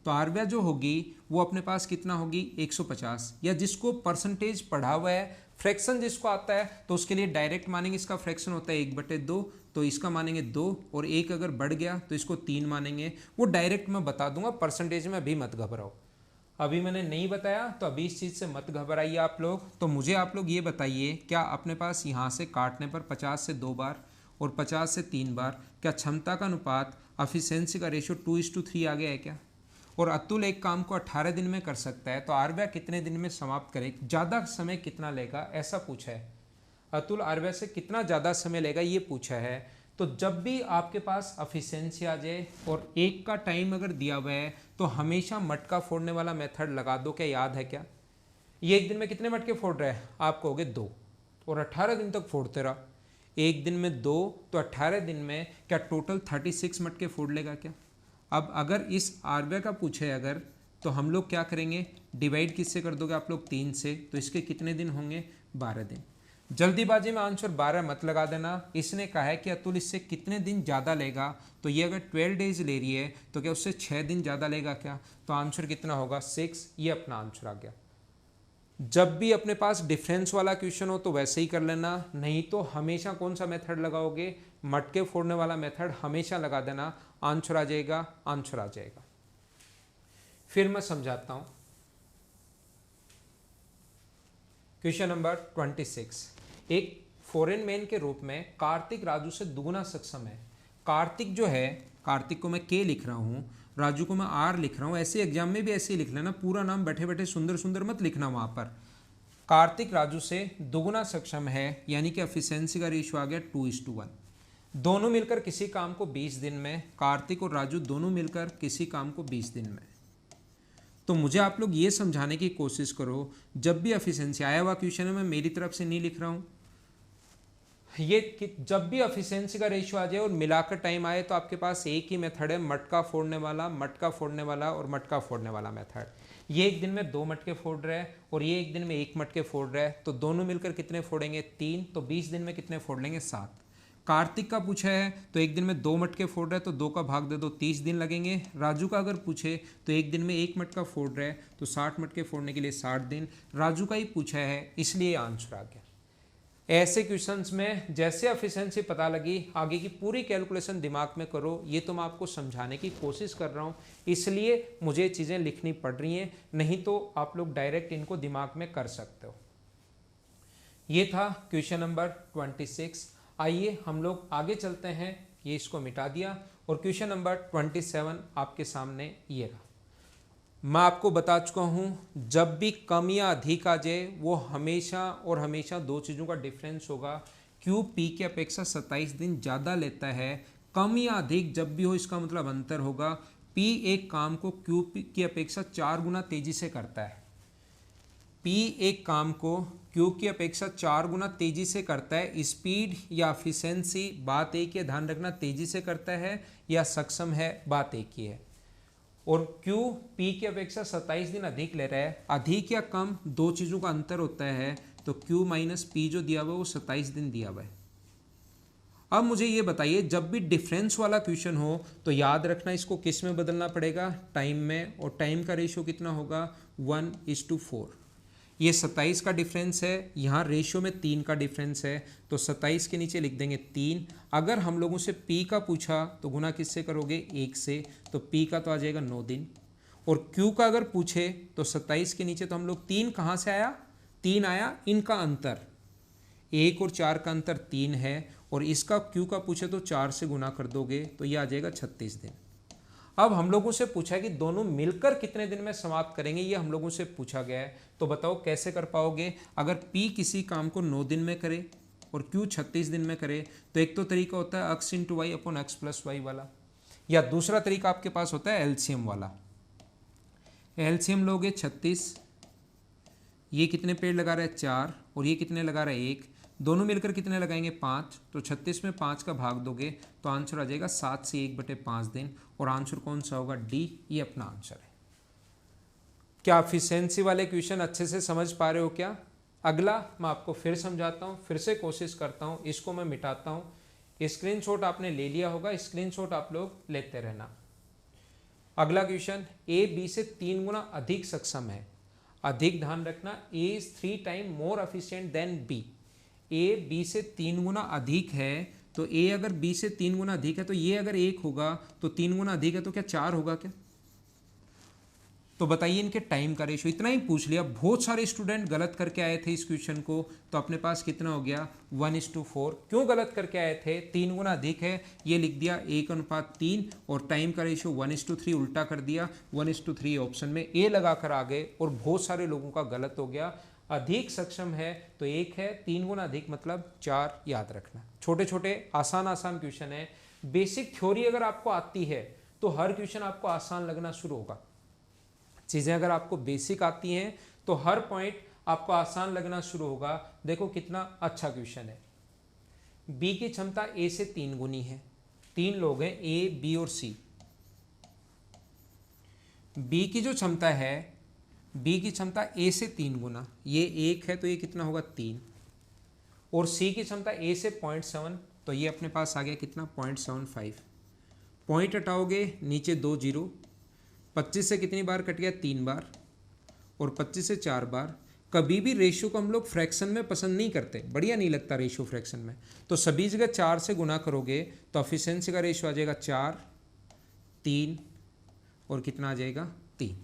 तो आर्या जो होगी वो अपने पास कितना होगी, 150। या जिसको परसेंटेज पढ़ा हुआ है, फ्रैक्शन जिसको आता है, तो उसके लिए डायरेक्ट मानेंगे, इसका फ्रैक्शन होता है 1/2, तो इसका मानेंगे 2, और 1 अगर बढ़ गया तो इसको 3 मानेंगे। वो डायरेक्ट मैं बता दूंगा, परसेंटेज में अभी मत घबराओ, अभी मैंने नहीं बताया तो अभी इस चीज़ से मत घबराइए आप लोग। तो मुझे आप लोग ये बताइए, क्या अपने पास यहाँ से काटने पर 50 से 2 बार और 50 से 3 बार, क्या क्षमता का अनुपात, एफिशिएंसी का रेशियो 2:3 आ गया है क्या? और अतुल एक काम को 18 दिन में कर सकता है, तो आर्या कितने दिन में समाप्त करे, ज़्यादा समय कितना लेगा, ऐसा पूछा है। अतुल आर्या से कितना ज़्यादा समय लेगा ये पूछा है। तो जब भी आपके पास एफिशिएंसी आ जाए और एक का टाइम अगर दिया हुआ है तो हमेशा मटका फोड़ने वाला मेथड लगा दो। क्या याद है क्या? ये एक दिन में कितने मटके फोड़ रहे हैं, आप कहोगे 2, और 18 दिन तक फोड़ते रहा। एक दिन में 2 तो 18 दिन में क्या टोटल 36 मटके फोड़ लेगा क्या? अब अगर इस आर्या का पूछे अगर, तो हम लोग क्या करेंगे, डिवाइड किससे कर दोगे आप लोग, 3 से, तो इसके कितने दिन होंगे, 12 दिन। जल्दीबाजी में आंसर 12 मत लगा देना। इसने कहा है कि अतुल इससे कितने दिन ज़्यादा लेगा, तो ये अगर 12 डेज ले रही है तो क्या उससे 6 दिन ज़्यादा लेगा क्या? तो आंसर कितना होगा, 6। ये अपना आंसर आ गया। जब भी अपने पास डिफरेंस वाला क्वेश्चन हो तो वैसे ही कर लेना, नहीं तो हमेशा कौन सा मेथड लगाओगे, मटके फोड़ने वाला मेथड हमेशा लगा देना, आंसर आ जाएगा, आंसर आ जाएगा। फिर मैं समझाता हूं क्वेश्चन नंबर 26। एक फॉरेन मैन के रूप में कार्तिक राजू से दुगुना सक्षम है। कार्तिक जो है, कार्तिक को मैं के लिख रहा हूं, राजू को मैं आर लिख रहा हूं। ऐसे एग्जाम में भी ऐसे ही लिख लेना, पूरा नाम बैठे बैठे सुंदर सुंदर मत लिखना वहां पर। कार्तिक राजू से दुगुना सक्षम है, यानी कि एफिशिएंसी का रेशियो आ गया 2:1। दोनों मिलकर किसी काम को 20 दिन में, कार्तिक और राजू दोनों मिलकर किसी काम को 20 दिन में। तो मुझे आप लोग ये समझाने की कोशिश करो, जब भी एफिशिएंसी आया हुआ क्वेश्चन है, मैं मेरी तरफ से नहीं लिख रहा हूँ, ये कि जब भी एफिशिएंसी का रेशियो आ जाए और मिलाकर टाइम आए तो आपके पास एक ही मेथड है, मटका फोड़ने वाला और मटका फोड़ने वाला मेथड। ये एक दिन में 2 मटके फोड़ रहा है और ये एक दिन में 1 मटके फोड़ रहा है, तो दोनों मिलकर कितने फोड़ेंगे 3, तो 20 दिन में कितने फोड़ लेंगे 7। कार्तिक का पूछा है तो एक दिन में 2 मटके फोड़ रहा है तो 2 का भाग दे दो, 30 दिन लगेंगे। राजू का अगर पूछे तो एक दिन में 1 मटका फोड़ रहा है तो 60 मटके फोड़ने के लिए 60 दिन। राजू का ही पूछा है इसलिए आंसर आ गया। ऐसे क्वेश्चंस में जैसे एफिशिएंसी पता लगी, आगे की पूरी कैलकुलेशन दिमाग में करो। ये तो मैं आपको समझाने की कोशिश कर रहा हूँ, इसलिए मुझे चीज़ें लिखनी पड़ रही हैं, नहीं तो आप लोग डायरेक्ट इनको दिमाग में कर सकते हो। ये था क्वेश्चन नंबर 26। आइए हम लोग आगे चलते हैं। ये इसको मिटा दिया और क्वेश्चन नंबर 27 आपके सामने ये रहा। मैं आपको बता चुका हूँ जब भी कम या अधिक आ जाए वो हमेशा और हमेशा 2 चीज़ों का डिफरेंस होगा। क्यू पी की अपेक्षा 27 दिन ज़्यादा लेता है। कम या अधिक जब भी हो इसका मतलब अंतर होगा। पी एक काम को क्यू की अपेक्षा 4 गुना तेज़ी से करता है। पी एक काम को क्यू की अपेक्षा 4 गुना तेज़ी से करता है। स्पीड या एफिशिएंसी बात एक ही है, ध्यान रखना, तेज़ी से करता है या सक्षम है बात एक ही है। और Q P की अपेक्षा 27 दिन अधिक ले रहा है। अधिक या कम 2 चीज़ों का अंतर होता है, तो Q माइनस P जो दिया हुआ है वो 27 दिन दिया हुआ है। अब मुझे ये बताइए, जब भी डिफरेंस वाला क्वेश्चन हो तो याद रखना इसको किस में बदलना पड़ेगा, टाइम में। और टाइम का रेशियो कितना होगा 1:4। ये 27 का डिफरेंस है, यहाँ रेशियो में 3 का डिफरेंस है, तो 27 के नीचे लिख देंगे 3। अगर हम लोगों से P का पूछा तो गुना किससे करोगे 1 से, तो P का तो आ जाएगा 9 दिन। और Q का अगर पूछे तो 27 के नीचे तो हम लोग 3 कहाँ से आया, 3 आया, इनका अंतर 1 और 4 का अंतर 3 है। और इसका Q का पूछे तो 4 से गुना कर दोगे तो ये आ जाएगा 36 दिन। अब हम लोगों से पूछा है कि दोनों मिलकर कितने दिन में समाप्त करेंगे, ये हम लोगों से पूछा गया है। तो बताओ कैसे कर पाओगे। अगर P किसी काम को 9 दिन में करे और Q 36 दिन में करे तो एक तो तरीका होता है x into y upon x plus y वाला, या दूसरा तरीका आपके पास होता है एलसीएम वाला। एलसीएम लोगे 36, ये कितने पेड़ लगा रहा है 4 और ये कितने लगा रहा है 1, दोनों मिलकर कितने लगाएंगे 5, तो 36 में 5 का भाग दोगे तो आंसर आ जाएगा 7 से 1/5 दिन। और आंसर कौन सा होगा डी, ये अपना आंसर है। क्या एफिशिएंसी वाले क्वेश्चन अच्छे से समझ पा रहे हो क्या। अगला मैं आपको फिर समझाता हूँ, फिर से कोशिश करता हूँ, इसको मैं मिटाता हूँ। स्क्रीनशॉट आपने ले लिया होगा, स्क्रीनशॉट आप लोग लेते रहना। अगला क्वेश्चन, ए बी से 3 गुना अधिक सक्षम है। अधिक ध्यान रखना, A is 3 time more efficient than B. A B से 3 गुना अधिक है, तो ए अगर बी से 3 गुना अधिक है तो ये अगर 1 होगा तो 3 गुना अधिक है तो क्या 4 होगा क्या। तो बताइए इनके टाइम का रेशियो। इतना ही पूछ लिया, बहुत सारे स्टूडेंट गलत करके आए थे इस क्वेश्चन को, तो अपने पास कितना हो गया 1:4। क्यों गलत करके आए थे, 3 गुना अधिक है, ये लिख दिया 1:3 और टाइम का रेशियो 1:3 उल्टा कर दिया, 1:3 ऑप्शन में ए लगा कर आ गए और बहुत सारे लोगों का गलत हो गया। अधिक सक्षम है तो 1 है, 3 गुना अधिक मतलब 4, याद रखना। छोटे छोटे आसान आसान क्वेश्चन है। बेसिक थ्योरी अगर आपको आती है तो हर क्वेश्चन आपको आसान लगना शुरू होगा। चीज़ें अगर आपको बेसिक आती हैं तो हर पॉइंट आपको आसान लगना शुरू होगा। देखो कितना अच्छा क्वेश्चन है। बी की क्षमता ए से 3 गुनी है। 3 लोग हैं ए बी और सी। बी की जो क्षमता है, बी की क्षमता ए से 3 गुना, ये 1 है तो ये कितना होगा 3। और सी की क्षमता ए से 0.7, तो ये अपने पास आ गया कितना 0.75। पॉइंट हटाओगे नीचे 2 जीरो, 25 से कितनी बार कट गया 3 बार, और 25 से 4 बार। कभी भी रेशियो को हम लोग फ्रैक्शन में पसंद नहीं करते, बढ़िया नहीं लगता रेशियो फ्रैक्शन में, तो सभी जगह 4 से गुना करोगे तो एफिशिएंसी का रेशियो आ जाएगा 4, 3 और कितना आ जाएगा 3।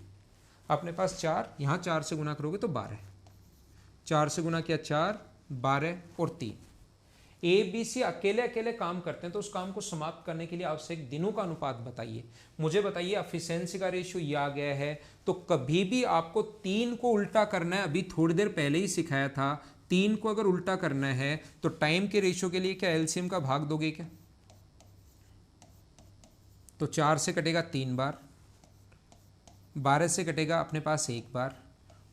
अपने पास 4, यहाँ 4 से गुना करोगे तो 12, 4 से गुना किया 4, 12 और 3। ए बी सी अकेले अकेले काम करते हैं तो उस काम को समाप्त करने के लिए आवश्यक दिनों का अनुपात बताइए। मुझे बताइए एफिशिएंसी का रेशियो ये आ गया है, तो कभी भी आपको 3 को उल्टा करना है। अभी थोड़ी देर पहले ही सिखाया था, 3 को अगर उल्टा करना है तो टाइम के रेशियो के लिए क्या एलसीएम का भाग दोगे क्या। तो 4 से कटेगा 3 बार, 12 से कटेगा अपने पास 1 बार,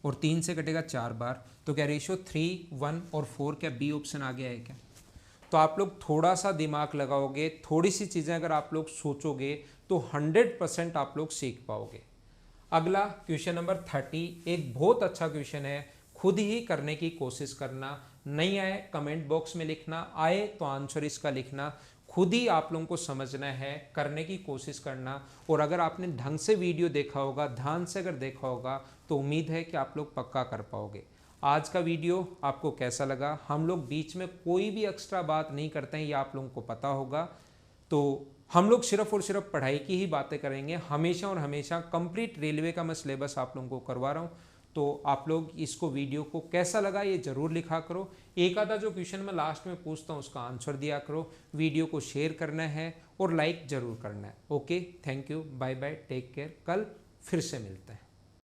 और 3 से कटेगा 4 बार। तो क्या रेशियो 3, 1 और 4, क्या बी ऑप्शन आ गया है क्या। तो आप लोग थोड़ा सा दिमाग लगाओगे, थोड़ी सी चीज़ें अगर आप लोग सोचोगे तो 100% आप लोग सीख पाओगे। अगला क्वेश्चन नंबर 30 एक बहुत अच्छा क्वेश्चन है। खुद ही करने की कोशिश करना, नहीं आए कमेंट बॉक्स में लिखना, आए तो आंसर इसका लिखना। खुद ही आप लोगों को समझना है, करने की कोशिश करना। और अगर आपने ढंग से वीडियो देखा होगा, ध्यान से अगर देखा होगा, तो उम्मीद है कि आप लोग पक्का कर पाओगे। आज का वीडियो आपको कैसा लगा? हम लोग बीच में कोई भी एक्स्ट्रा बात नहीं करते हैं, ये आप लोगों को पता होगा। तो हम लोग सिर्फ और सिर्फ पढ़ाई की ही बातें करेंगे हमेशा और हमेशा। कंप्लीट रेलवे का मैं सिलेबस आप लोगों को करवा रहा हूँ। तो आप लोग इसको वीडियो को कैसा लगा ये जरूर लिखा करो। एक आधा जो क्वेश्चन मैं लास्ट में पूछता हूँ उसका आंसर दिया करो। वीडियो को शेयर करना है और लाइक जरूर करना है। Okay, thank you, bye bye, take care. कल फिर से मिलते हैं।